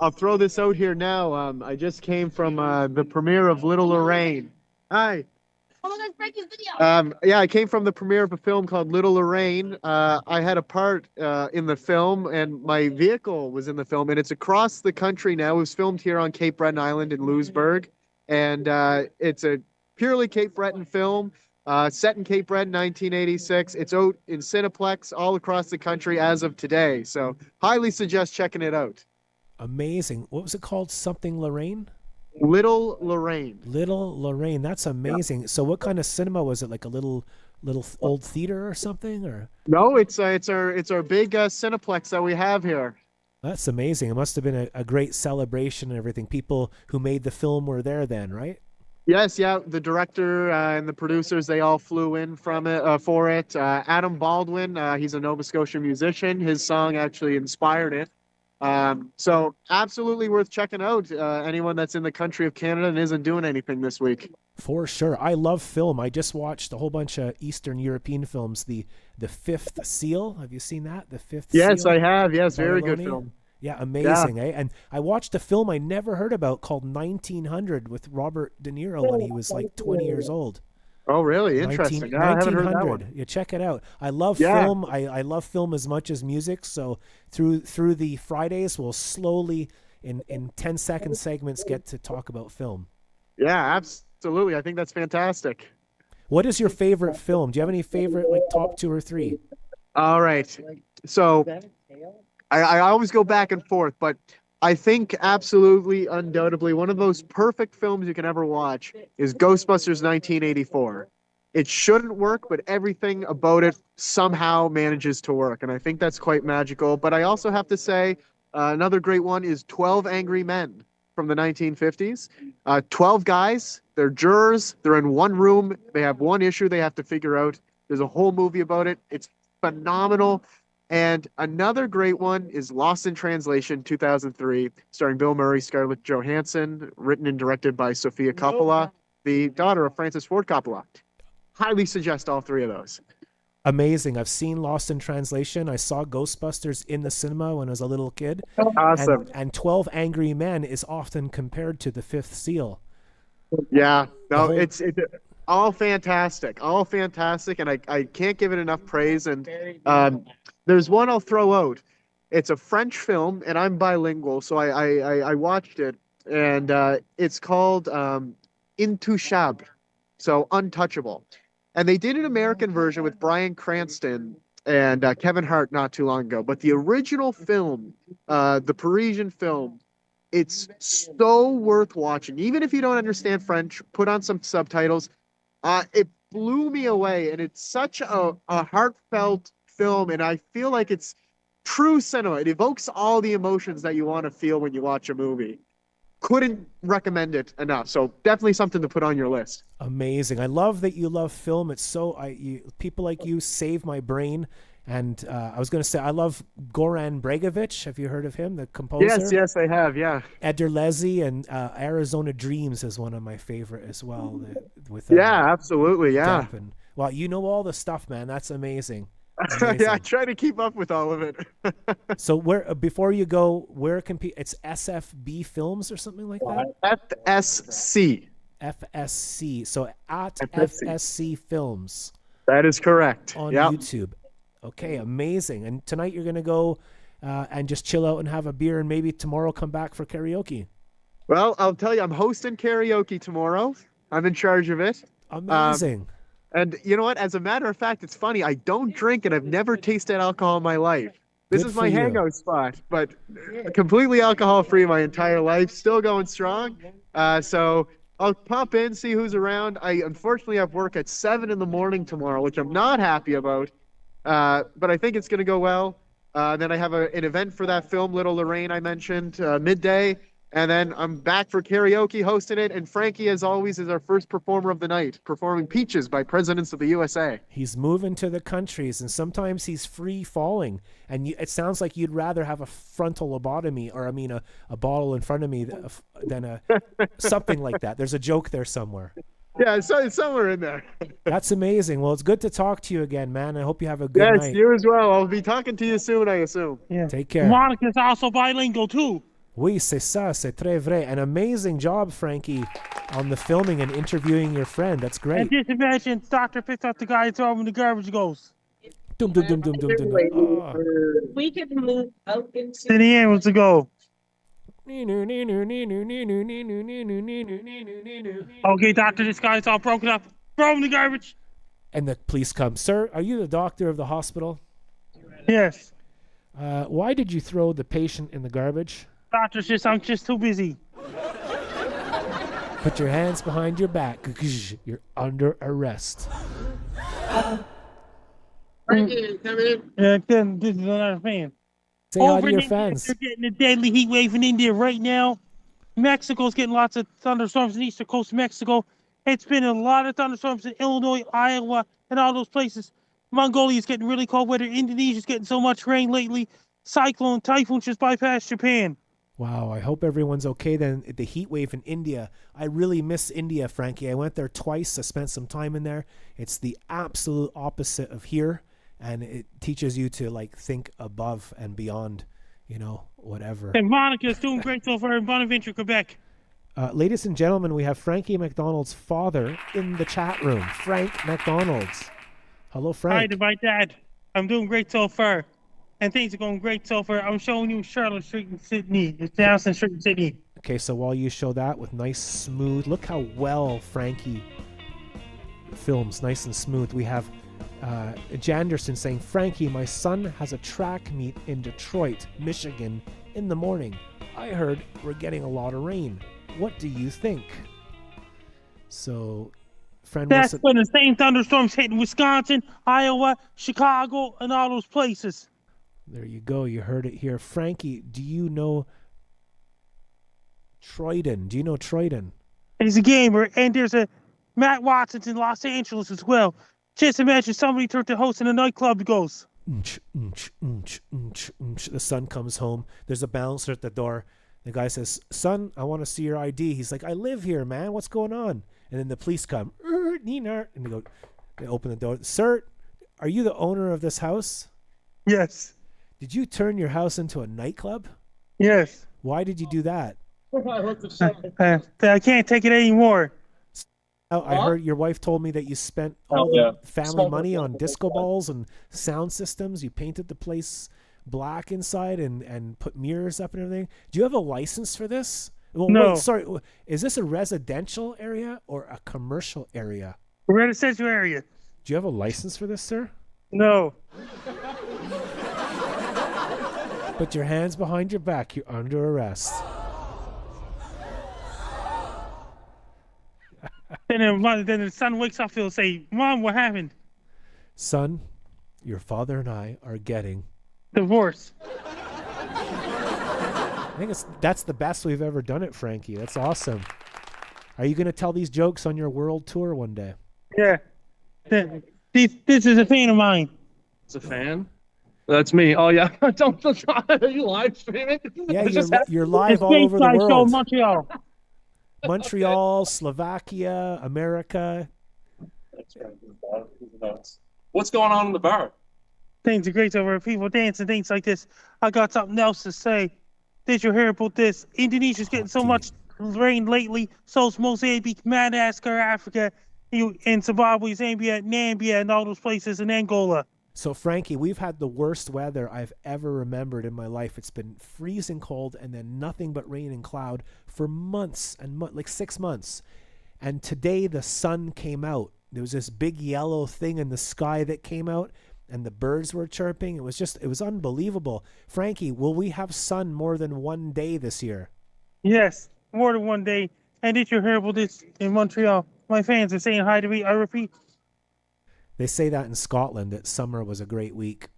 I'll throw this out here now. I just came from the premiere of Little Lorraine. Hi. Yeah, I came from the premiere of a film called Little Lorraine. I had a part in the film, and my vehicle was in the film, and it's across the country now. It was filmed here on Cape Breton Island in Lewisburg, and it's a purely Cape Breton film, set in Cape Breton, 1986. It's out in Cineplex all across the country as of today, so highly suggest checking it out. amazing. What was it called? Something Lorraine? Little Lorraine. Little Lorraine. That's amazing. So what kind of cinema was it? Like a little old theater or something? Or No, it's our big Cineplex that we have here. that's amazing. It must have been a great celebration and everything. People who made the film were there then, right? Yes, yeah. The director and the producers, they all flew in for it. Adam Baldwin, he's a Nova Scotia musician. His song actually inspired it. So absolutely worth checking out. Anyone that's in the country of Canada and isn't doing anything this week. For sure. I love film. I just watched a whole bunch of Eastern European films. The Fifth Seal. Have you seen that? The Fifth Seal? Yes, I have. Yes, very good Bartoloni? film. Yeah, amazing, eh? And I watched a film I never heard about called 1900 with Robert De Niro when he was like 20 years old. Oh, really? Interesting. I haven't heard that one. Yeah, check it out. I love film. I love film as much as music. So through the Fridays, we'll slowly, in 10-second segments, get to talk about film. Yeah, absolutely. I think that's fantastic. What is your favorite film? Do you have any favorite, like, top 2 or 3? All right. So I always go back and forth, but I think absolutely, undoubtedly, one of the most perfect films you can ever watch is Ghostbusters 1984. It shouldn't work, but everything about it somehow manages to work, and I think that's quite magical. But I also have to say, another great one is 12 Angry Men from the 1950s. 12 guys, they're jurors, they're in one room, they have one issue they have to figure out. There's a whole movie about it. It's phenomenal. And another great one is Lost in Translation, 2003, starring Bill Murray, Scarlett Johansson, written and directed by Sofia Coppola, the daughter of Francis Ford Coppola. Highly suggest all 3 of those. Amazing. I've seen Lost in Translation. I saw Ghostbusters in the cinema when I was a little kid. Awesome. And 12 Angry Men is often compared to The Fifth Seal. Yeah, no, it's all fantastic, and I can't give it enough praise. And there's one I'll throw out. It's a French film, and I'm bilingual, so I watched it, and it's called Intouchable, so Untouchable. And they did an American version with Bryan Cranston and Kevin Hart not too long ago. But the original film, the Parisian film, it's so worth watching. Even if you don't understand French, put on some subtitles. It blew me away, and it's such a heartfelt film, and I feel like it's true cinema. It evokes all the emotions that you want to feel when you watch a movie. Couldn't recommend it enough. So definitely something to put on your list. Amazing. I love that you love film. It's so people like you save my brain. And I was going to say, I love Goran Bregovic. Have you heard of him, the composer? Yes, I have. Yeah. Ederlezi and Arizona Dreams is one of my favorite as well. Yeah, absolutely. Yeah. Deppen. Well, you know all the stuff, man. That's amazing. Yeah, I try to keep up with all of it. So where before you go, where can it's SFB Films or something like that? FSC. FSC. So at FSC. FSC Films. That is correct. On Yep. YouTube. Okay, amazing. And tonight you're gonna go and just chill out and have a beer, and maybe tomorrow come back for karaoke. Well, I'll tell you, I'm hosting karaoke tomorrow. I'm in charge of it. Amazing. And you know what? As a matter of fact, it's funny. I don't drink, and I've never tasted alcohol in my life. This Good is for my you. hangout spot, but completely alcohol-free my entire life. Still going strong. So I'll pop in, see who's around. I unfortunately have work at 7 in the morning tomorrow, which I'm not happy about. But I think it's going to go well. Then I have an event for that film, Little Lorraine, I mentioned, midday. And then I'm back for karaoke, hosting it. And Frankie, as always, is our first performer of the night, performing Peaches by Presidents of the USA. He's moving to the countries, and sometimes he's free falling. And it sounds like you'd rather have a frontal lobotomy, or a bottle in front of me than something like that. There's a joke there somewhere. Yeah, it's somewhere in there. That's amazing. Well, it's good to talk to you again, man. I hope you have a good night. Yes, you as well. I'll be talking to you soon, I assume. Yeah. Take care. Monica's also bilingual too. Oui, c'est ça, c'est très vrai. An amazing job, Frankie, on the filming and interviewing your friend. That's great. And just imagine doctor picks up the guy and throws him in the garbage goes. Dum, dum, dum, dum, dum, dum, dum. Oh. We can move out into Then the ambulance to go. Okay, doctor, this guy's all broken up. Throw him in the garbage. And the police come. Sir, are you the doctor of the hospital? Yes. Why did you throw the patient in the garbage? Doctor says I'm just too busy. Put your hands behind your back. You're under arrest. Yeah, then this is another fan. Say hi Over to in your India, fans. they're getting a deadly heat wave in India right now. Mexico's getting lots of thunderstorms in the eastern coast of Mexico. It's been a lot of thunderstorms in Illinois, Iowa, and all those places. Mongolia's getting really cold weather. Indonesia's getting so much rain lately. Cyclone, typhoons just bypassed Japan. Wow, I hope everyone's okay then. The heat wave in India. I really miss India, Frankie. I went there twice. I spent some time in there. It's the absolute opposite of here. And it teaches you to think above and beyond, whatever. And Monica's doing great so far in Bonaventure, Quebec. Ladies and gentlemen, we have Frankie McDonald's father in the chat room. Frank McDonald's. Hello, Hi Frank. to my dad. I'm doing great so far. And things are going great so far. I'm showing you Charlotte Street in Sydney. It's Dowson Street in Sydney. Okay, so while you show that with nice, smooth, look how well Frankie films, nice and smooth. We have Janderson saying, Frankie, my son has a track meet in Detroit, Michigan in the morning. I heard we're getting a lot of rain. What do you think? So, friend That's Wilson, when the same thunderstorms hitting Wisconsin, Iowa, Chicago, and all those places. there you go. You heard it here. Frankie, do you know Troyden? Do you know Troyden? He's a gamer, and there's a Matt Watson's in Los Angeles as well. Just imagine somebody turned to host in a nightclub that goes. The son comes home. There's a bouncer at the door. The guy says, son, I want to see your ID. He's like, I live here, man. What's going on? And then the police come. And they open the door. Sir, are you the owner of this house? Yes. Did you turn your house into a nightclub? Yes. Why did you do that? I can't take it anymore. Oh, I heard your wife told me that you spent all the family money on disco balls and sound systems. You painted the place black inside and put mirrors up and everything. Do you have a license for this? Well, no. Wait, sorry. Is this a residential area or a commercial area? We're in a central area. Do you have a license for this, sir? No. Put your hands behind your back. You're under arrest. Then the son wakes up. He'll say, Mom, what happened? Son, your father and I are getting divorced. I think that's the best we've ever done it, Frankie. That's awesome. Are you going to tell these jokes on your world tour one day? Yeah. This is a fan of mine. It's a fan? That's me. Oh, yeah. Don't are you live streaming? Yeah, you're live all over the Show world. Montreal. Montreal, Slovakia, America. What's going on in the bar? Things are great over people dancing, things like this. I got something else to say. Did you hear about this? Indonesia's getting so much rain lately. So's Mozambique, Madagascar, Africa, and Zimbabwe, Zambia, Namibia, and all those places in Angola. So, Frankie, we've had the worst weather I've ever remembered in my life. It's been freezing cold and then nothing but rain and cloud for months and like 6 months. And today the sun came out. There was this big yellow thing in the sky that came out and the birds were chirping. It was unbelievable. Frankie, will we have sun more than one day this year? Yes, more than one day. And did you hear about this in Montreal? My fans are saying hi to me. I repeat. They say that in Scotland, that summer was a great week.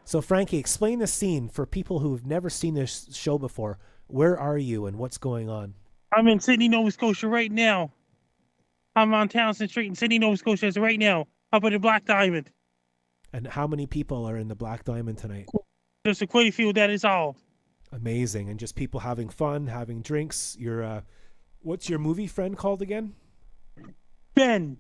So, Frankie, explain the scene for people who've never seen this show before. Where are you and what's going on? I'm in Sydney, Nova Scotia right now. I'm on Townsend Street in Sydney, Nova Scotia right now, up at the Black Diamond. And how many people are in the Black Diamond tonight? There's quite a few, that is all. Amazing. And just people having fun, having drinks. What's your movie friend called again? Ben.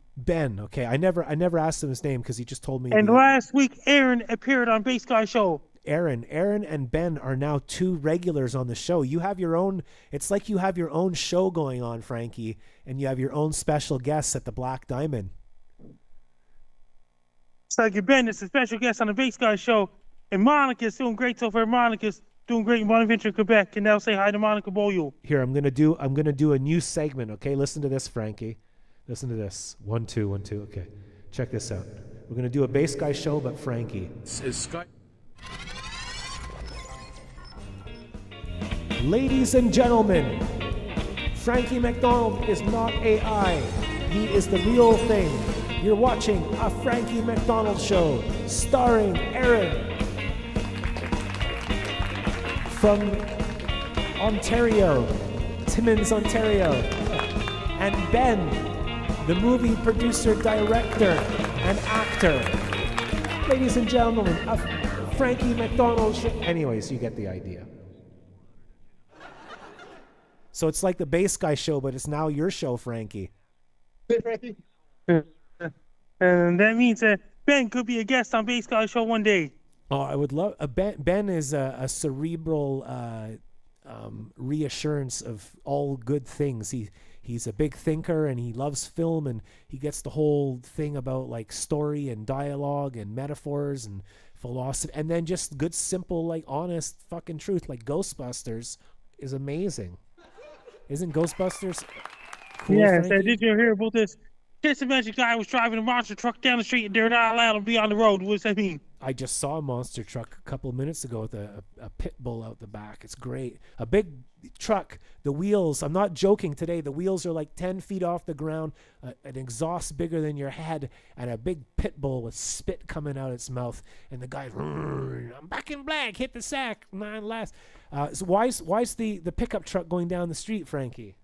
Okay. I never asked him his name because he just told me. And last week, Aaron appeared on Bass Guy Show. Aaron and Ben are now two regulars on the show. You have your own. It's like you have your own show going on, Frankie, and you have your own special guests at the Black Diamond. It's like Ben is a special guest on the Bass Guy Show, and Monica's doing great so far. Monica's doing great in Bonaventure, Quebec, and now say hi to Monica Boyle. Here, I'm gonna do a new segment. Okay, listen to this, Frankie. Listen to this. 1 2 1 2. Okay, check this out. We're gonna do a Bass Guy Show, but Frankie. Is Sky? Ladies and gentlemen, Frankie McDonald is not AI. He is the real thing. You're watching a Frankie McDonald show starring Aaron from Ontario, Timmins, Ontario, and Ben, the movie producer, director, and actor. Ladies and gentlemen, a Frankie McDonald show. Anyways, you get the idea. So it's like the Bass Guy show, but it's now your show, Frankie. And that means that Ben could be a guest on Bass Guy Show one day. Oh, I would love. Ben is a cerebral reassurance of all good things. He's a big thinker and he loves film and he gets the whole thing about like story and dialogue and metaphors and philosophy and then just good, simple, like honest fucking truth. Like Ghostbusters is amazing. Isn't Ghostbusters? Cool, Yes, Frankie? did you hear about this? Just imagine a guy was driving a monster truck down the street and they're not allowed to be on the road. What does that mean? I just saw a monster truck a couple of minutes ago with a pit bull out the back. It's great. A big truck. The wheels, I'm not joking today, the wheels are like 10 feet off the ground, an exhaust bigger than your head, and a big pit bull with spit coming out its mouth. And the guy, I'm back in black, hit the sack, 9 last. So why's the pickup truck going down the street, Frankie?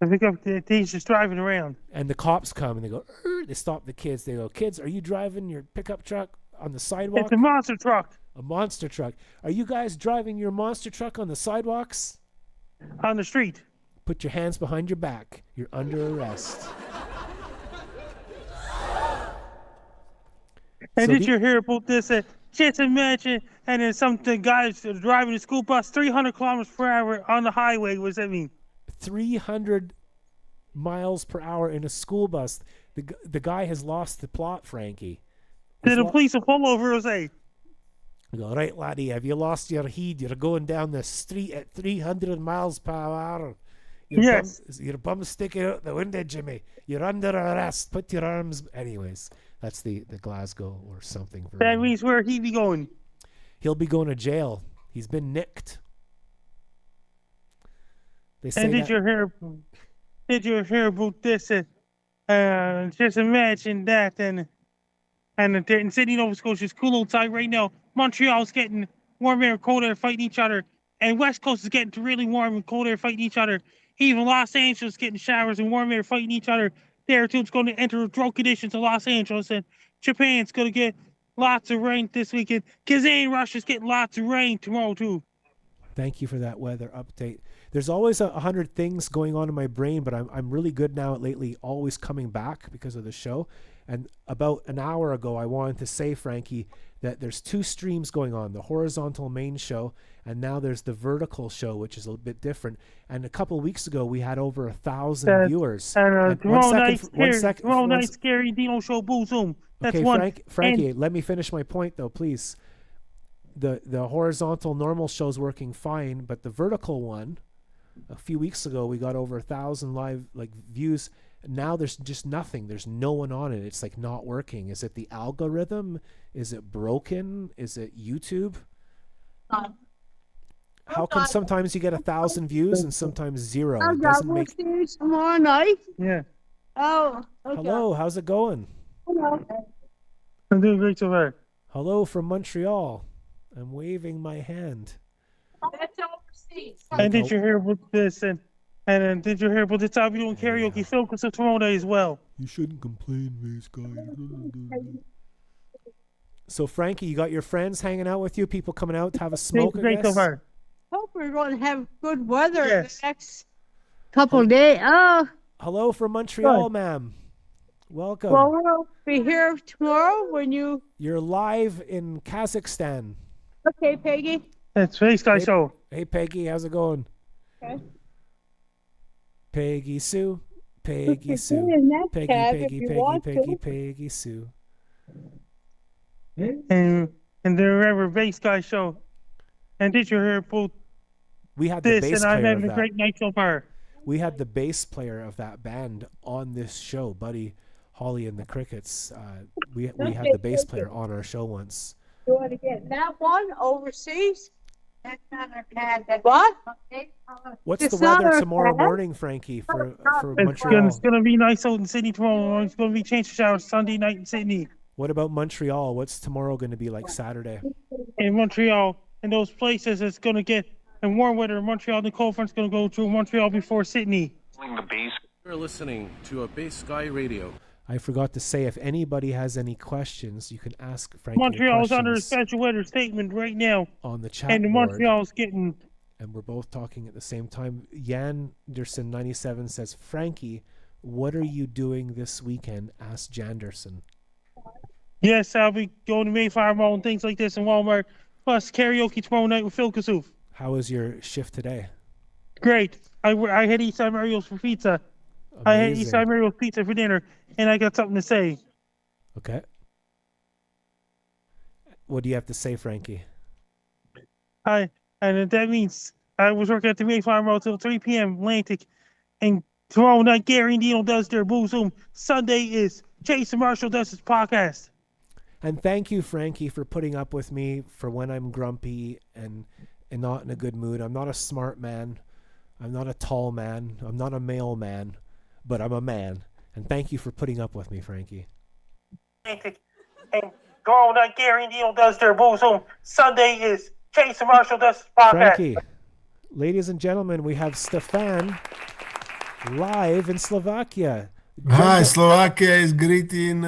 I think he's just driving around. And the cops come and they go, they stop the kids. They go, kids, are you driving your pickup truck on the sidewalk? It's a monster truck. A monster truck. Are you guys driving your monster truck on the sidewalks? On the street. Put your hands behind your back. You're under arrest. And So did you hear about this? Just imagine, and then some guys driving a school bus 300 kilometers per hour on the highway. What does that mean? 300 miles per hour in a school bus. The guy has lost the plot, Frankie. Did the police will pull over or say? You go, right, laddie, have you lost your heed? You're going down the street at 300 miles per hour. Yes. Your bum sticking out the window, Jimmy. You're under arrest. Put your arms... Anyways, that's the Glasgow or something. That means where he be going? He'll be going to jail. He's been nicked. They say And did you hear about this? Just imagine that, and in Sydney, Nova Scotia, it's cool outside right now. Montreal's getting warm air and cold air fighting each other, and West Coast is getting really warm and cold air fighting each other. Even Los Angeles getting showers and warm air fighting each other. There too, it's going to enter drought conditions in Los Angeles, and Japan's going to get lots of rain this weekend. Kazan, Russia's getting lots of rain tomorrow too. Thank you for that weather update. There's always 100 things going on in my brain, but I'm really good now at lately always coming back because of the show. And about an hour ago, I wanted to say, Frankie, that there's 2 streams going on, the horizontal main show, and now there's the vertical show, which is a little bit different. And a couple of weeks ago, we had over 1,000 viewers. And tomorrow night, Scary Dino Show, Boo Zoom. That's okay, one. Frankie, let me finish my point, though, please. The horizontal normal show's working fine, but the vertical one, a few weeks ago, we got over 1,000 live views. Now there's just nothing. There's no one on it. It's like not working. Is it the algorithm? Is it broken? Is it YouTube? How come sometimes you get 1,000 views and sometimes 0? It doesn't make... tomorrow night. Yeah. Oh, okay. Hello, how's it going? Hello. I'm doing great so far. Hello from Montreal. I'm waving my hand. That's overseas. And did you hear about this? And did you hear about the time you're doing karaoke focus of tomorrow day as well? You shouldn't complain, this guy. So, Frankie, you got your friends hanging out with you? People coming out to have a smoke, I Great so guess? far. Hope we're going to have good weather Yes. the next couple of days. Oh, Hello from Montreal, ma'am. Welcome. well, we'll be here tomorrow when you. You're live in Kazakhstan. Okay, Peggy. It's Space Guy Show. Hey, Peggy, how's it going? Okay. Peggy Sue. Peggy Sue. in that Peggy, tab if Peggy, you Peggy, want Peggy, to. Peggy Sue. And the Remember Bass Guy Show. And did you hear about We had the this? bass And I'm player having of a that. great night so far. We had the bass player of that band on this show, Buddy Holly and the Crickets. We had the bass player on our show once. You want to get that one overseas? That's not our pad. What? What's It's the not weather our tomorrow pad. morning, Frankie, for It's Montreal? gonna be nice out in Sydney tomorrow. It's gonna be change of showers Sunday night in Sydney. What about Montreal? What's tomorrow going to be like Saturday? In Montreal, in those places, it's gonna get in warm weather. In Montreal, the cold front's gonna go through Montreal before Sydney. You're listening to a Bass Sky Radio. I forgot to say, if anybody has any questions, you can ask Frankie Montreal's under a questions special weather statement right now, on the chat and board. Montreal's getting. And we're both talking at the same time. Yanderson97 says, Frankie, what are you doing this weekend? Asked Janderson. Yes, I'll be going to Mayflower Mall and things like this in Walmart. Plus karaoke tomorrow night with Phil Kasuf. How was your shift today? Great. I had Eastside Mario's for pizza. I had Eastside Mario's pizza for dinner, and I got something to say. Okay. What do you have to say, Frankie? And that means I was working at the Mayflower Mall till 3 p.m. Atlantic, and Tomorrow night, Gary and Dino does their Boo Zoom. Sunday is Chase and Marshall does his podcast. And thank you, Frankie, for putting up with me for when I'm grumpy and not in a good mood. I'm not a smart man. I'm not a tall man. I'm not a male man, but I'm a man. And thank you for putting up with me, Frankie. And tomorrow night, Gary and Dino does their Boo Zoom. Sunday is Chase and Marshall does his podcast. Frankie, ladies and gentlemen, we have Stefan live in Slovakia. Hi, Slovakia is greeting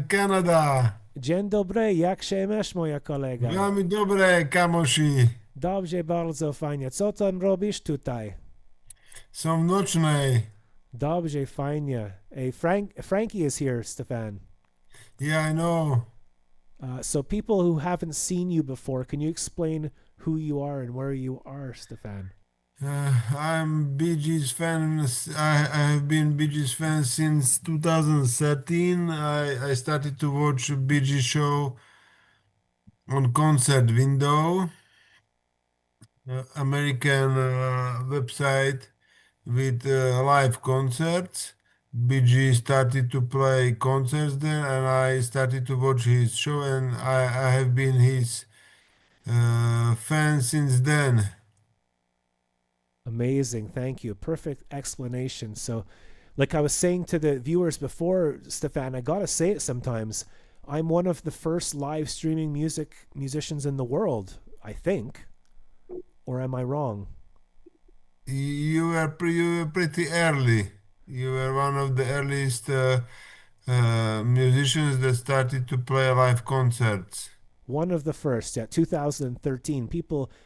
Canada. Dzień dobry, jak się masz, moja kolega? Veľmi dobre, kamoši. Dobrze, bardzo fajnie. Co tam robisz tutaj? Som v nočnej. Dobrze, fajnie. Hey, Frankie is here, Stefan. Yeah, I know. So people who haven't seen you before, can you explain who you are and where you are, Stefan? I'm Bee Gees fan. I have been Bee Gees fan since 2013. I started to watch Bee Gees show on Concert Window, American website with live concerts. Bee Gees started to play concerts there, and I started to watch his show, and I have been his fan since then. Amazing. Thank you. Perfect explanation. So, like I was saying to the viewers before, Stefan, I gotta say it sometimes. I'm one of the first live streaming musicians in the world, I think. Or am I wrong? You were pretty early. You were one of the earliest musicians that started to play live concerts. One of the first, yeah, 2013.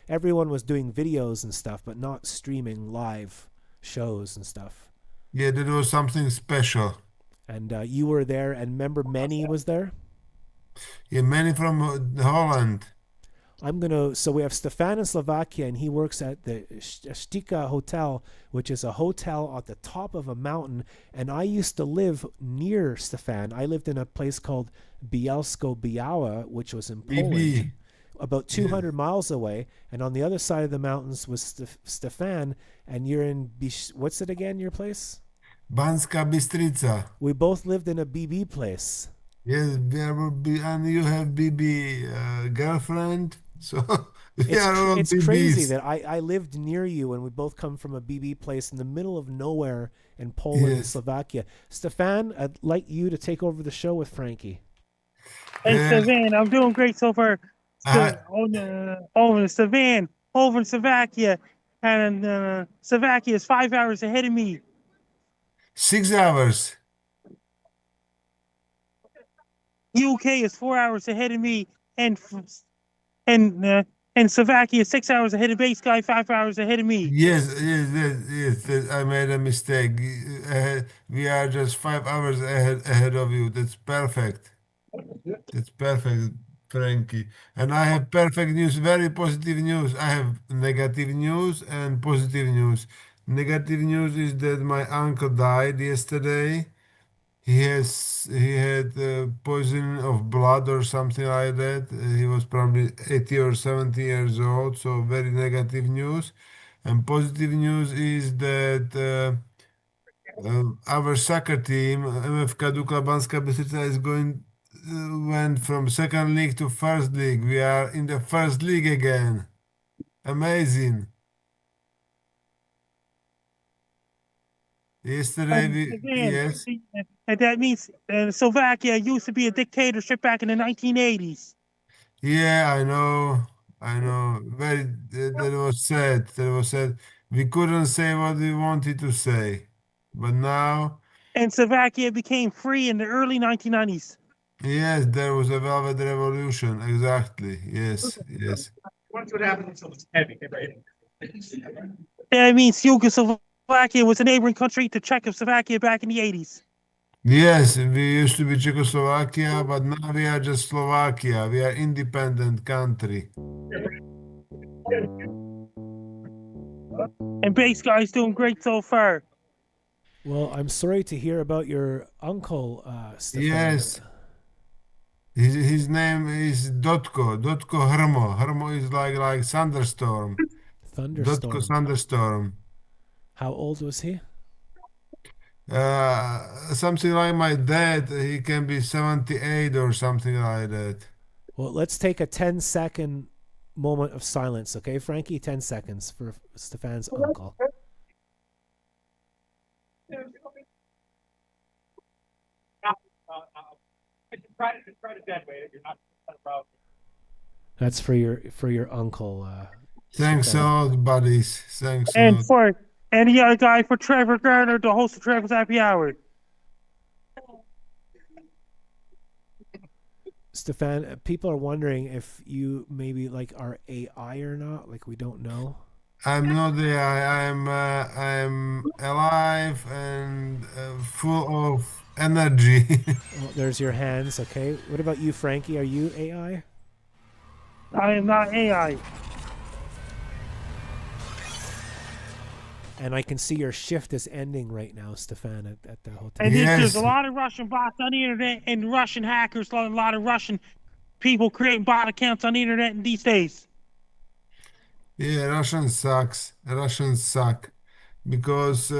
Everyone was doing videos and stuff, but not streaming live shows and stuff. Yeah, that was something special. And you were there, and remember Manny was there? Yeah, Manny from Holland. So we have Stefan in Slovakia, and he works at the Štika Hotel, which is a hotel at the top of a mountain. And I used to live near Stefan. I lived in a place called Bielsko-Biała, which was in Poland, about 200 miles away. And on the other side of the mountains was Stefan, and you're in, what's it again, your place? Banska Bystrica. We both lived in a BB place. Yes, and you have BB girlfriend. So it's crazy that I lived near you, and we both come from a BB place in the middle of nowhere in Poland and Slovakia. Stefan, I'd like you to take over the show with Frankie. Hey, Stefan, I'm doing great so far. Stefan, over in Slovakia, and Slovakia is 5 hours ahead of me. 6 hours. UK is 4 hours ahead of me, and Slovakia is 6 hours ahead of Base Guy, 5 hours ahead of me. Yes, I made a mistake. We are just 5 hours ahead of you. That's perfect. That's perfect, Frankie. And I have perfect news, very positive news. I have negative news and positive news. Negative news is that my uncle died yesterday. He had poisoning of blood or something like that. He was probably 80 or 70 years old, so very negative news. And positive news is that our soccer team, MFK Dukla Banska Bystrica, went from second league to first league. We are in the first league again. Amazing. Yesterday, yes. And that means Slovakia used to be a dictatorship back in the 1980s. Yeah, I know. That was sad. We couldn't say what we wanted to say, but now. And Slovakia became free in the early 1990s. Yes, there was a Velvet Revolution. Exactly. Yes. Watch what happens until it's heavy, right? That means Yugoslavia was a neighboring country to Czechoslovakia back in the 80s. Yes, we used to be Czechoslovakia, but now we are just Slovakia. We are independent country. And Bass Guy's doing great so far. Well, I'm sorry to hear about your uncle, Stefan. Yes. His name is Dotko Hrmo. Hrmo is like thunderstorm. Thunderstorm. Dotko thunderstorm. How old was he? Something like my dad, he can be 78 or something like that. Well, let's take a 10-second moment of silence, okay, Frankie? 10 seconds for Stefan's uncle. That's for your uncle. Thanks a Stefan. lot, buddies. Thanks a And lot. for any other guy for Trevor Garner, the host of Trevor's Happy Hour. Stefan, people are wondering if you maybe like are AI or not. Like, we don't know. I'm not there. I'm alive and full of energy. Oh, there's your hands. Okay. What about you, Frankie? Are you AI? I am not AI. And I can see your shift is ending right now, Stefan, at the hotel. And Yes. there's a lot of Russian bots on the internet and Russian hackers, a lot of Russian people creating bot accounts on the internet these days. Yeah, Russian sucks. Russians suck because they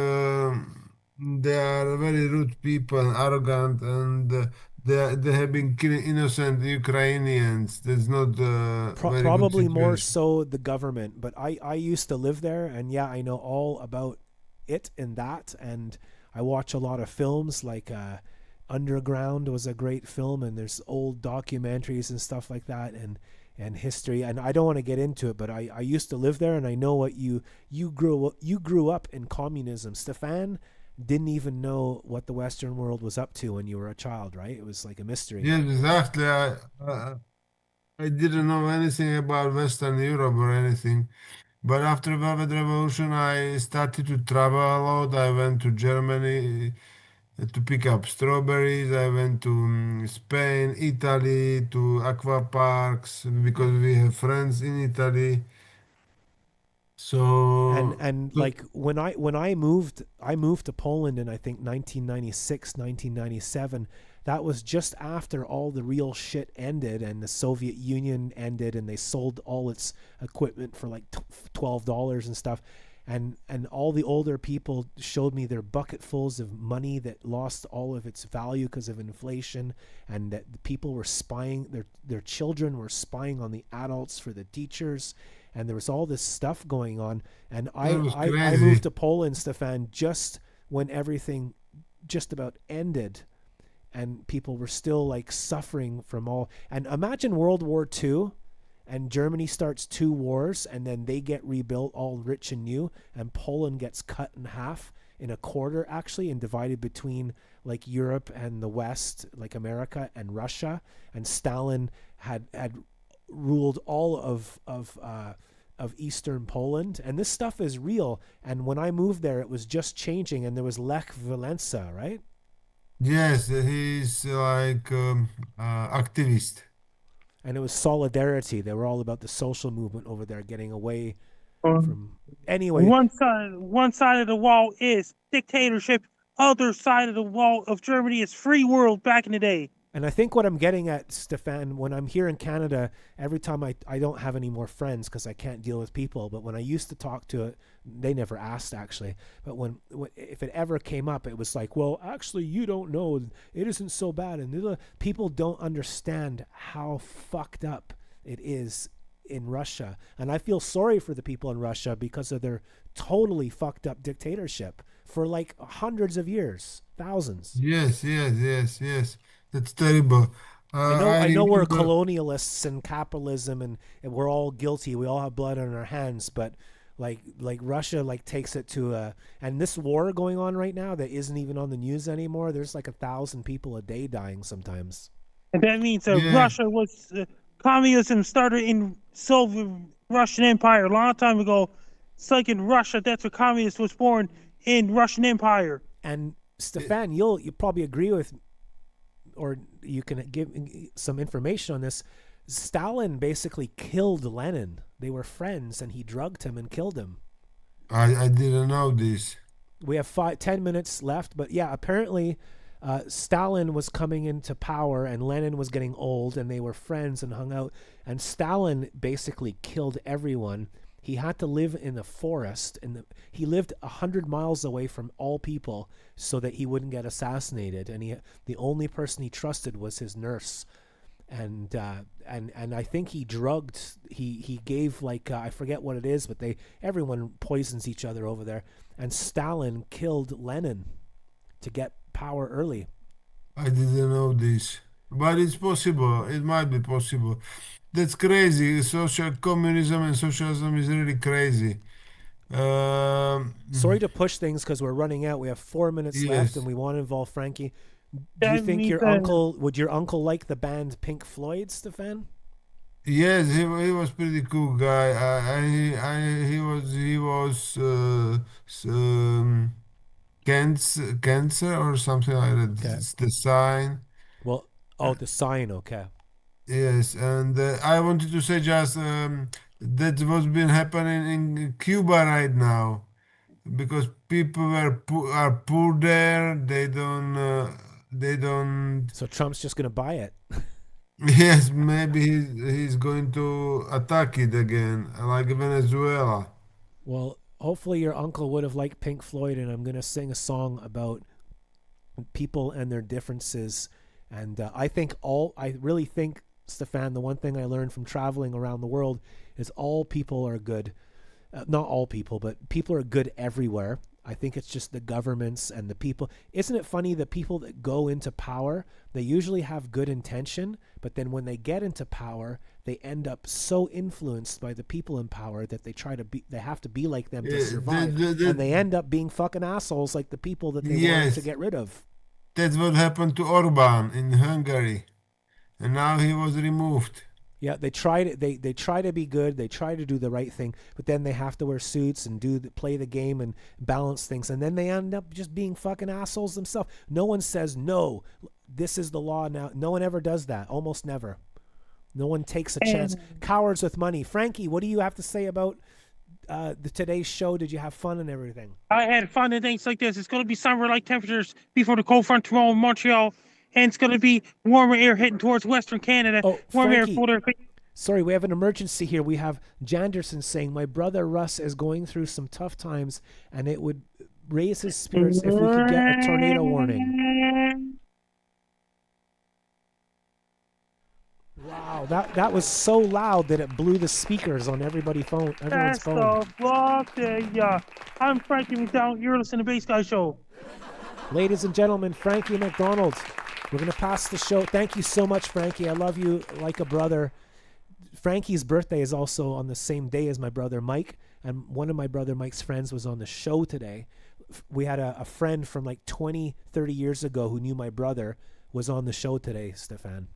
are very rude people and arrogant, and they have been killing innocent Ukrainians. That's not very good Probably more situation. so the government, but I used to live there, and yeah, I know all about it and that, and I watch a lot of films like Underground was a great film, and there's old documentaries and stuff like that, and history, and I don't want to get into it, but I used to live there, and I know what you grew up in communism. Stefan didn't even know what the Western world was up to when you were a child, right? It was like a mystery. Yes, exactly. I didn't know anything about Western Europe or anything. But after the Velvet Revolution, I started to travel a lot. I went to Germany to pick up strawberries. I went to Spain, Italy, to aqua parks because we have friends in Italy. and So, and like when I moved to Poland in I think 1996, 1997. That was just after all the real shit ended and the Soviet Union ended and they sold all its equipment for like $12 and stuff, and all the older people showed me their bucketfuls of money that lost all of its value because of inflation, and that the people were spying, their children were spying on the adults for the teachers, and there was all this stuff going on. And that was I crazy. moved to Poland, Stefan, just when everything just about ended, and people were still like suffering from all. And imagine World War II, and Germany starts two wars, and then they get rebuilt all rich and new, and Poland gets cut in half, in a quarter actually, and divided between like Europe and the West, like America and Russia. And Stalin had ruled all of Eastern Poland, and this stuff is real. And when I moved there, it was just changing, and there was Lech Walesa, right? Yes, he's like activist. And it was solidarity. They were all about the social movement over there, getting away from. Anyway, One side of the wall is dictatorship. Other side of the wall of Germany is free world back in the day. and I think what I'm getting at, Stefan, when I'm here in Canada, every time I don't have any more friends because I can't deal with people. But when I used to talk to it, they never asked actually. But if it ever came up, it was like, well, actually, you don't know. It isn't so bad. And people don't understand how fucked up it is in Russia. And I feel sorry for the people in Russia because of their totally fucked up dictatorship for like hundreds of years, thousands. Yes, yes, yes, yes. That's terrible. I know we're Remember. colonialists and capitalism, and we're all guilty. We all have blood on our hands, but like Russia like takes it to and this war going on right now that isn't even on the news anymore. There's like 1,000 people a day dying sometimes. And that means Yeah. Russia was communism started in Soviet Russian Empire a long time ago. It's like in Russia, that's where communism was born, in Russian Empire. And Stefan, you'll probably agree with, or you can give some information on this. Stalin basically killed Lenin. They were friends, and he drugged him and killed him. I didn't know this. We have 10 minutes left, but yeah, apparently Stalin was coming into power and Lenin was getting old, and they were friends and hung out. And Stalin basically killed everyone. He had to live in the forest, he lived 100 miles away from all people so that he wouldn't get assassinated. And the only person he trusted was his nurse. And I think he drugged. He gave like I forget what it is, but everyone poisons each other over there. And Stalin killed Lenin to get power early. I didn't know this, but it's possible. It might be possible. That's crazy. Social communism and socialism is really crazy. Sorry to push things because we're running out. We have 4 minutes left, Yes, and we want to involve Frankie. Do you think would your uncle like the band Pink Floyd, Stefan? yes, he was pretty cool guy. He was cancer or something like that. Okay. It's the sign. Well, the sign. Okay. Yes, and I wanted to say just that's what's been happening in Cuba right now because people are poor there. They don't. So Trump's just going to buy it. Yes, maybe he's going to attack it again, like Venezuela. Well, hopefully your uncle would have liked Pink Floyd, and I'm going to sing a song about people and their differences. And I really think, Stefan, the one thing I learned from traveling around the world is all people are good. Not all people, but people are good everywhere. I think it's just the governments and the people. Isn't it funny that people that go into power, they usually have good intention, but then when they get into power, they end up so influenced by the people in power that they have to be like them to survive. And they end up being fucking assholes like the people that they want to Yes, get rid of. that's what happened to Orban in Hungary, and now he was removed. Yeah, they try to they try to be good, they try to do the right thing, but then they have to wear suits and play the game and balance things, and then they end up just being fucking assholes themselves. No one says no, this is the law now. No one ever does that. Almost never. No one takes a chance. Cowards with money. Frankie, what do you have to say about today's show? Did you have fun and everything? I had fun and things like this. It's going to be summer-like temperatures before the cold front tomorrow in Montreal. And it's going to be warmer air heading towards Western Canada. Oh, Warm air, Frankie, cold air. sorry, we have an emergency here. We have Janderson saying, my brother Russ is going through some tough times, and it would raise his spirits if we could get a tornado warning. Wow, that was so loud that it blew the speakers on everyone's phone. That's the fuck yeah. I'm Frankie McDonald. You're listening to Bass Guy Show. Ladies and gentlemen, Frankie McDonald. We're going to pass the show. Thank you so much, Frankie. I love you like a brother. Frankie's birthday is also on the same day as my brother Mike, and one of my brother Mike's friends was on the show today. We had a friend from like 20, 30 years ago who knew my brother was on the show today, Stefan.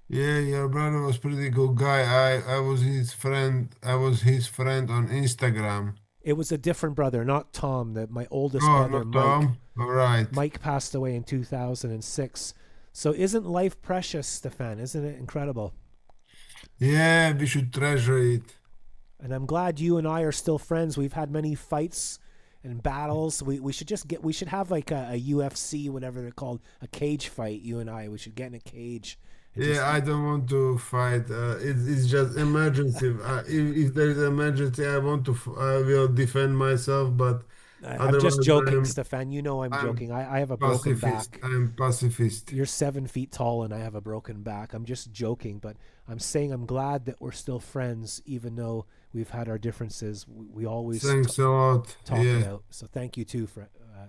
Yeah, your brother was pretty good guy. I was his friend. I was his friend on Instagram. It was a different brother, not Tom, my oldest Oh, brother, not Mike. Tom. All right. Mike passed away in 2006. So isn't life precious, Stefan? Isn't it incredible? Yeah, we should treasure it. And I'm glad you and I are still friends. We've had many fights and battles. We should have like a UFC, whatever they're called, a cage fight, you and I. We should get in a cage. Yeah, I don't want to fight. It's just emergency. If there is an emergency, I will defend myself. But I'm just joking, I'm, Stefan. You know I'm joking. I have a pacifist. broken back. I'm pacifist. You're 7 feet tall and I have a broken back. I'm just joking, but I'm saying I'm glad that we're still friends, even though we've had our differences. We always Thanks a lot. talk it out. So thank you too,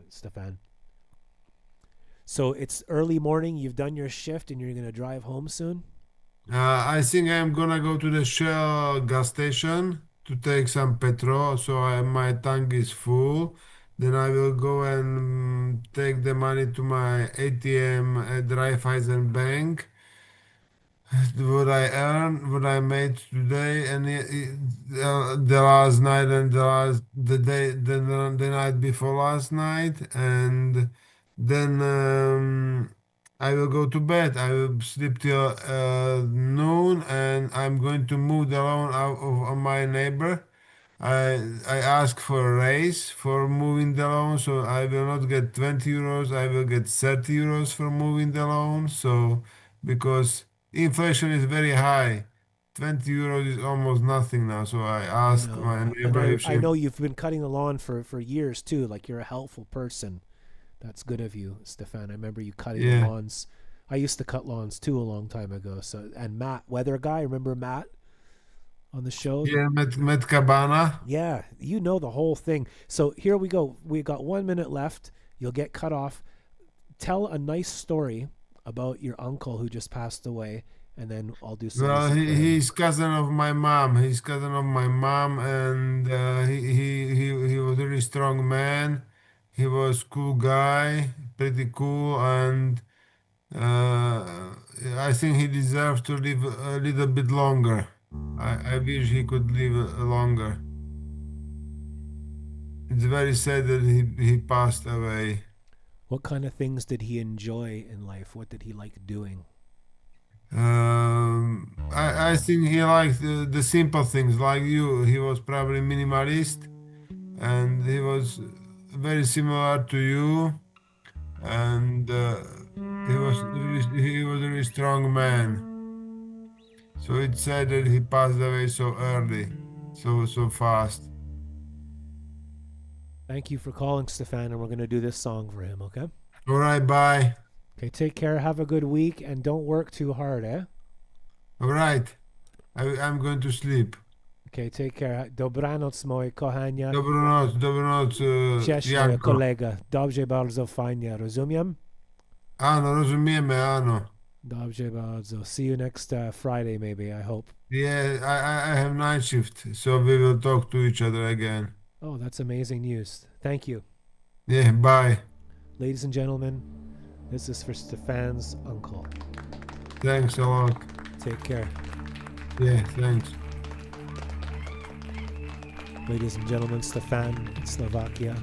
Stefan. So it's early morning. You've done your shift and you're going to drive home soon? I think I'm gonna go to the Shell gas station to take some petrol, so my tank is full. Then I will go and take the money to my ATM at Raiffeisen Bank. What I earned, what I made today, and the last night and the night before last night, and then I will go to bed. I will sleep till noon, and I'm going to move the loan out of my neighbor. I ask for a raise for moving the loan, so I will not get 20 euros. I will get 30 euros for moving the loan. So because inflation is very high, 20 euros is almost nothing now. So I asked my And neighbor if I she. know you've been cutting the lawn for years too. Like you're a helpful person. That's good of you, Stefan. I remember you cutting the Yeah. lawns. I used to cut lawns too a long time ago. So and Matt, weather guy, remember Matt on the show? Yeah, Met Cabana. Yeah, you know the whole thing. So here we go. We got 1 minute left. You'll get cut off. Tell a nice story about your uncle who just passed away, and then I'll do some Well, music for him. he's cousin of my mom. He's cousin of my mom, and he was a really strong man. He was cool guy, pretty cool, and I think he deserves to live a little bit longer. I wish he could live longer. It's very sad that he passed away. What kind of things did he enjoy in life? What did he like doing? I think he liked the simple things like you. He was probably minimalist, and he was very similar to you, and he was a really strong man. So it's sad that he passed away so early, so fast. Thank you for calling, Stefan, and we're going to do this song for him, okay? All right, bye. Okay, take care. Have a good week, and don't work too hard, eh? All right, I'm going to sleep. Okay, take care. Dobranoc, moje kochania. Dobranoc, Cześć, moje Janko. kolega. Dobrze bardzo fajnie, rozumiem? Ano, rozumiemy, ano. Dobrze bardzo. See you next Friday, maybe, I hope. Yeah, I have night shift, so we will talk to each other again. Oh, that's amazing news. Thank you. Yeah, bye. Ladies and gentlemen, this is for Stefan's uncle. Thanks a lot. Take care. Yeah, thanks. Ladies and gentlemen, Stefan in Slovakia.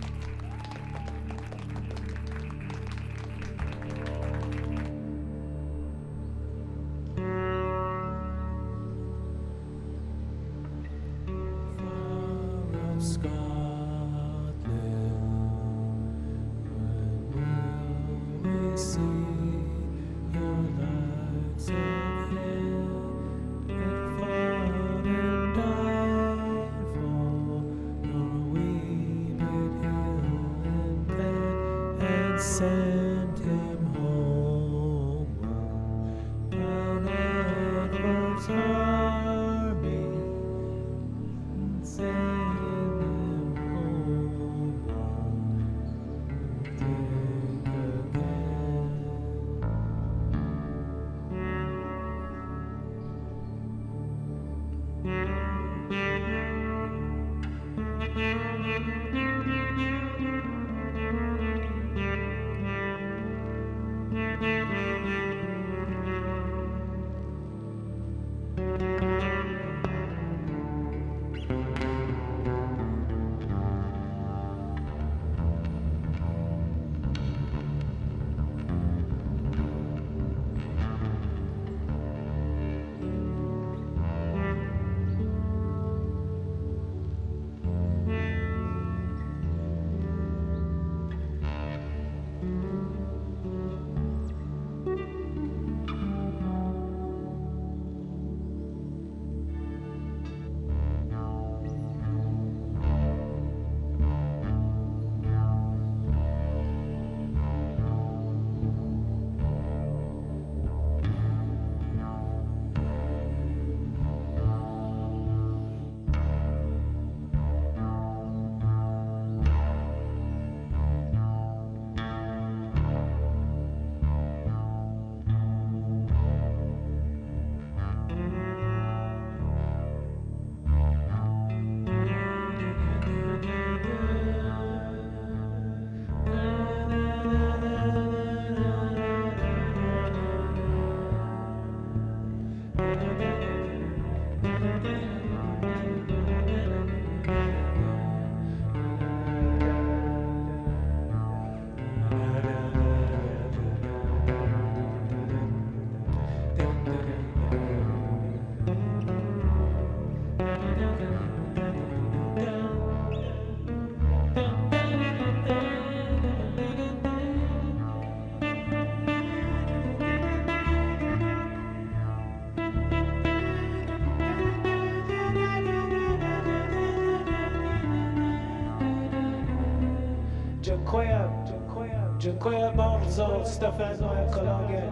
Dziękuję bardzo, Stefano ekologie.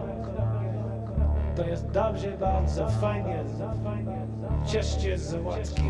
To jest dobrze, bardzo fajnie. Cieszcie z łatki.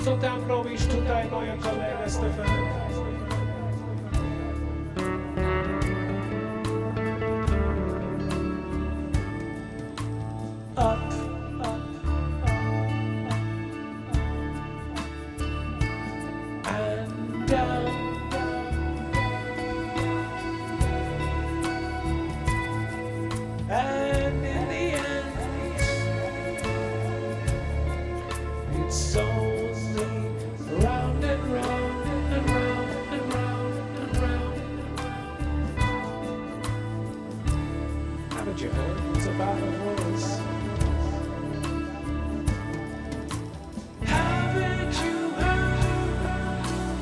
Co tam robisz tutaj, moja kolega Stefan? Up, up, and down, and in the end, it's only round and round and round and round and round and round. Haven't you heard? It's about a voice. Haven't you heard?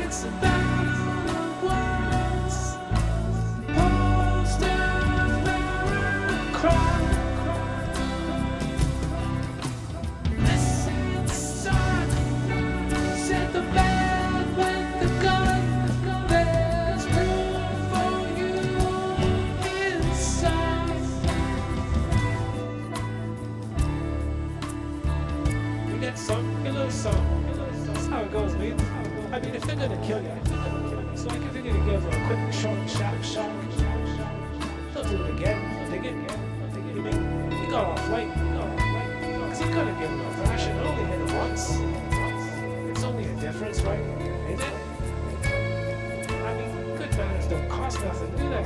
It's a battle of words. Poster bearer cry. Listen, son, said the man with the gun. There it goes, man. I mean, if they're gonna kill you, so like if they're gonna give a quick, short, shock, they'll do it again. Dig it. You mean, he got off light. Because he could have given a thrashing. I only hit him once. It's only a difference, right? Isn't it? I mean, good manners don't cost nothing, do they?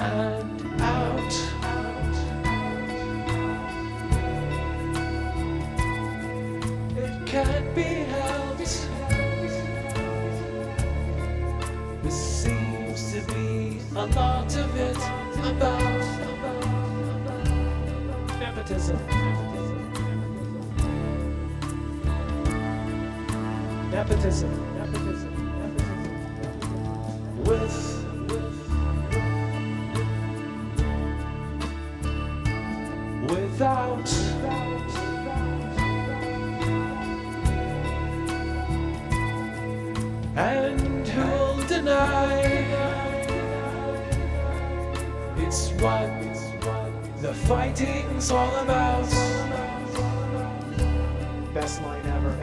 And out. It can't be helped. There seems to be a lot of it about nepotism. Without and who'll deny it's what the fighting's all about. Best line ever.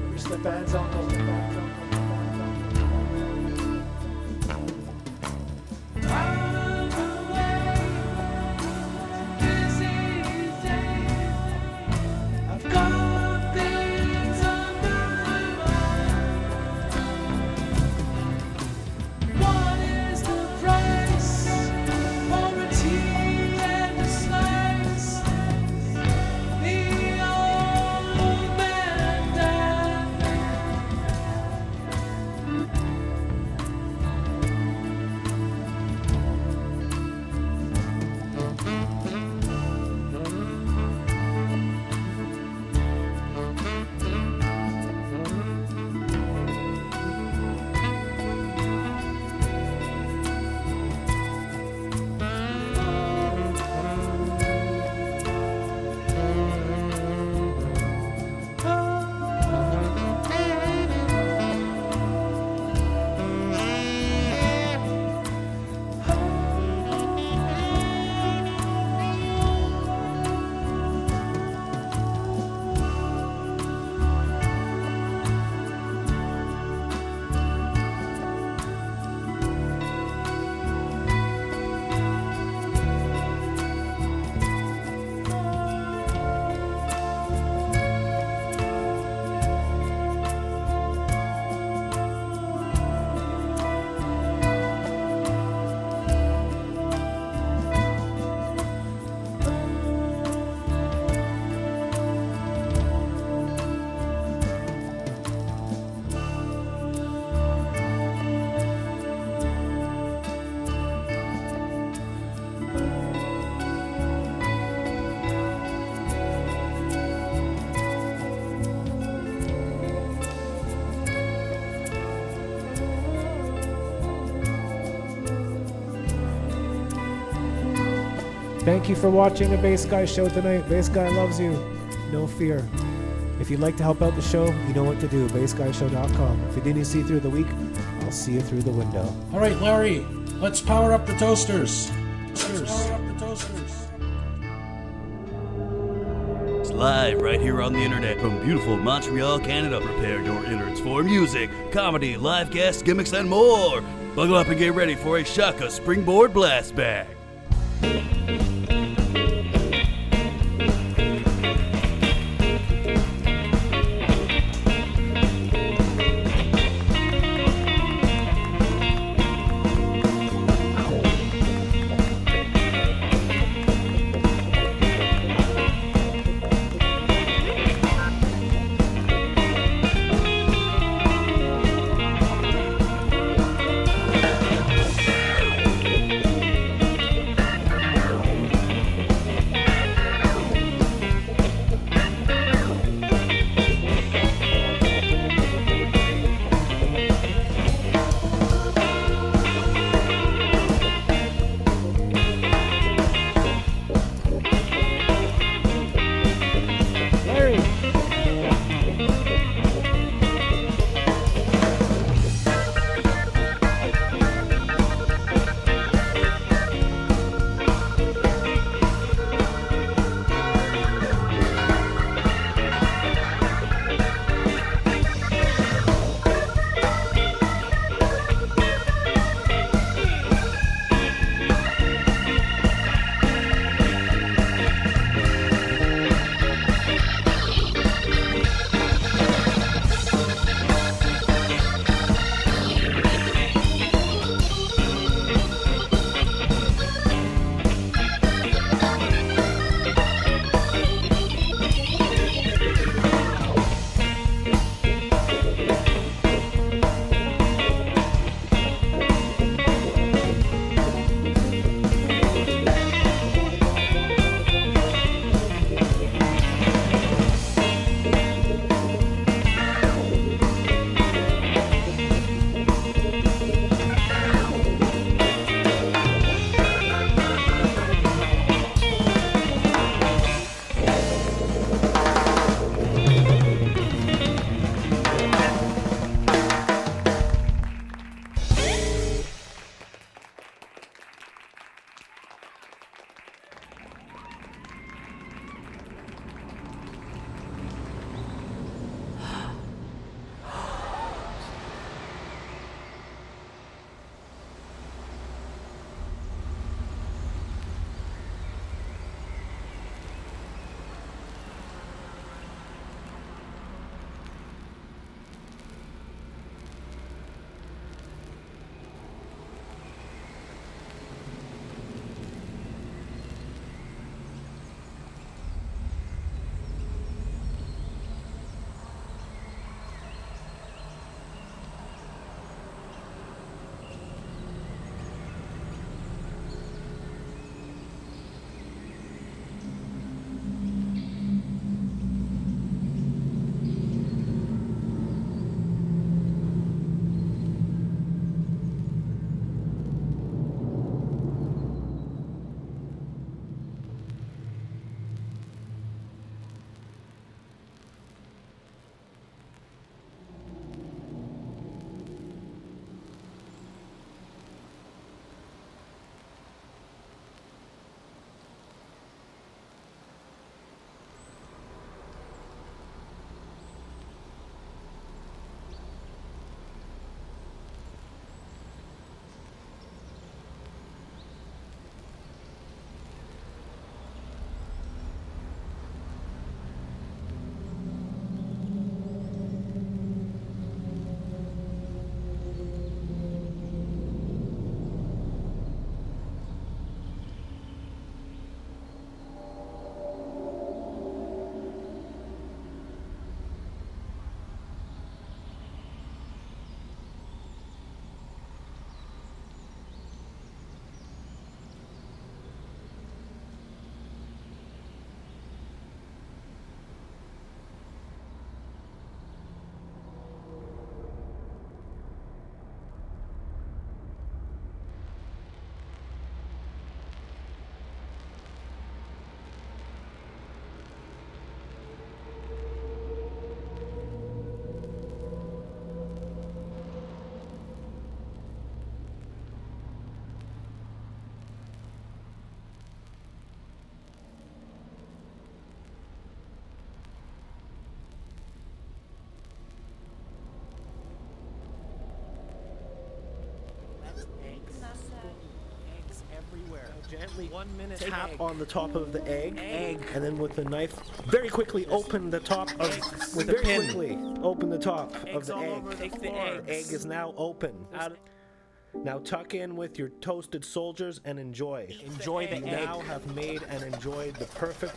Here's the band's uncle. Thank you for watching a Bass Guy show tonight. Bass Guy loves you. No fear. If you'd like to help out the show, you know what to do. BassGuyShow.com. If you didn't see through the week, I'll see you through the window. All right, Larry, let's power up the toasters. Power up the toasters. It's live right here on the internet from beautiful Montreal, Canada. Prepare your innards for music, comedy, live guests, gimmicks, and more. Buckle up and get ready for a Shaka Springboard Blast Bag. Gently, 1 minute, tap on the top of the egg, and then with the knife, very quickly open the top of, with a pin. Quickly open the top of the egg. Take the egg. Egg is now open. Now tuck in with your toasted soldiers and enjoy. Enjoy the egg. You now have made and enjoyed the perfect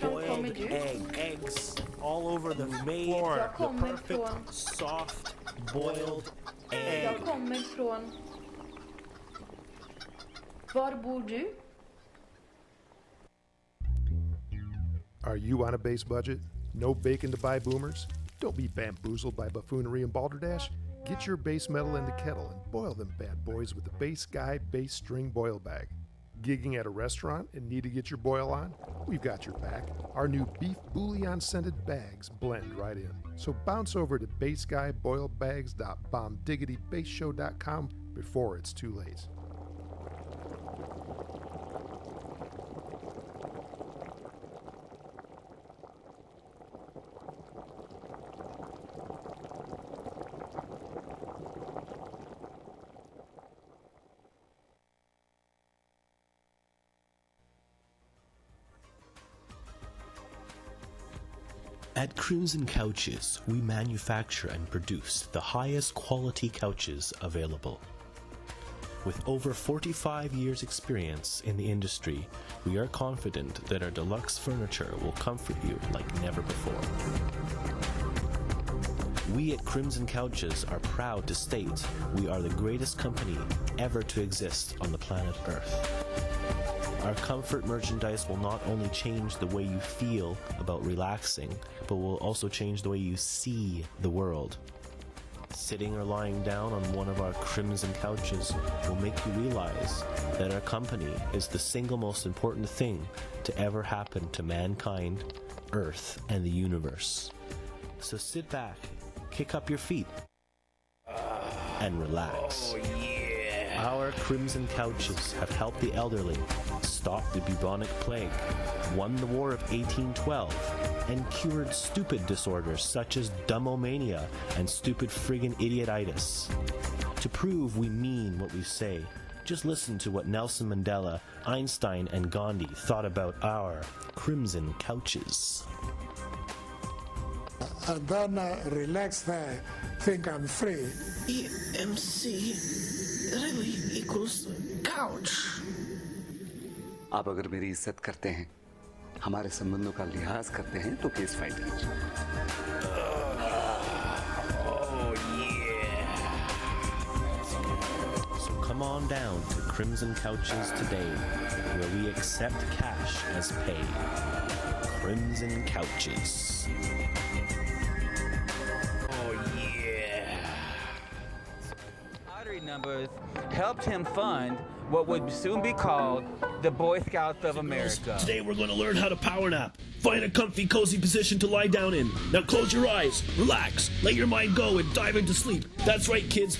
boiled egg. Eggs all over the floor. The perfect soft boiled egg. Jag kommer från... Var bor du? Are you on a base budget? No bacon to buy boomers? Don't be bamboozled by buffoonery and balderdash. Get your base metal in the kettle and boil them bad boys with the Base Guy Base String Boil Bag. Gigging at a restaurant and need to get your boil on? We've got your back. Our new beef bouillon scented bags blend right in. So bounce over to baseguyboilbags.bombdiggityBaseShow.com before it's too late. At Crimson Couches, we manufacture and produce the highest quality couches available. With over 45 years' experience in the industry, we are confident that our deluxe furniture will comfort you like never before. We at Crimson Couches are proud to state we are the greatest company ever to exist on the planet Earth. Our comfort merchandise will not only change the way you feel about relaxing, but will also change the way you see the world. Sitting or lying down on one of our Crimson Couches will make you realize that our company is the single most important thing to ever happen to mankind, Earth, and the universe. So sit back, kick up your feet, and relax. Oh, yeah. Our Crimson Couches have helped the elderly, stopped the bubonic plague, won the War of 1812, and cured stupid disorders such as dumbomania and stupid friggin' idiotitis. To prove we mean what we say, just listen to what Nelson Mandela, Einstein, and Gandhi thought about our Crimson Couches. And then relax there, think I'm free. EMC really equals couch. आप अगर मेरी इज्जत करते हैं, हमारे संबंधों का लिहाज करते हैं, तो केस फाइल कीजिए। Oh yeah! So come on down to Crimson Couches today, where we accept cash as pay. Crimson Couches. Oh yeah! Lottery numbers helped him fund what would soon be called the Boy Scouts of America. Today we're going to learn how to power nap. Find a comfy, cozy position to lie down in. Now close your eyes, relax, let your mind go and dive into sleep. That's right, kids.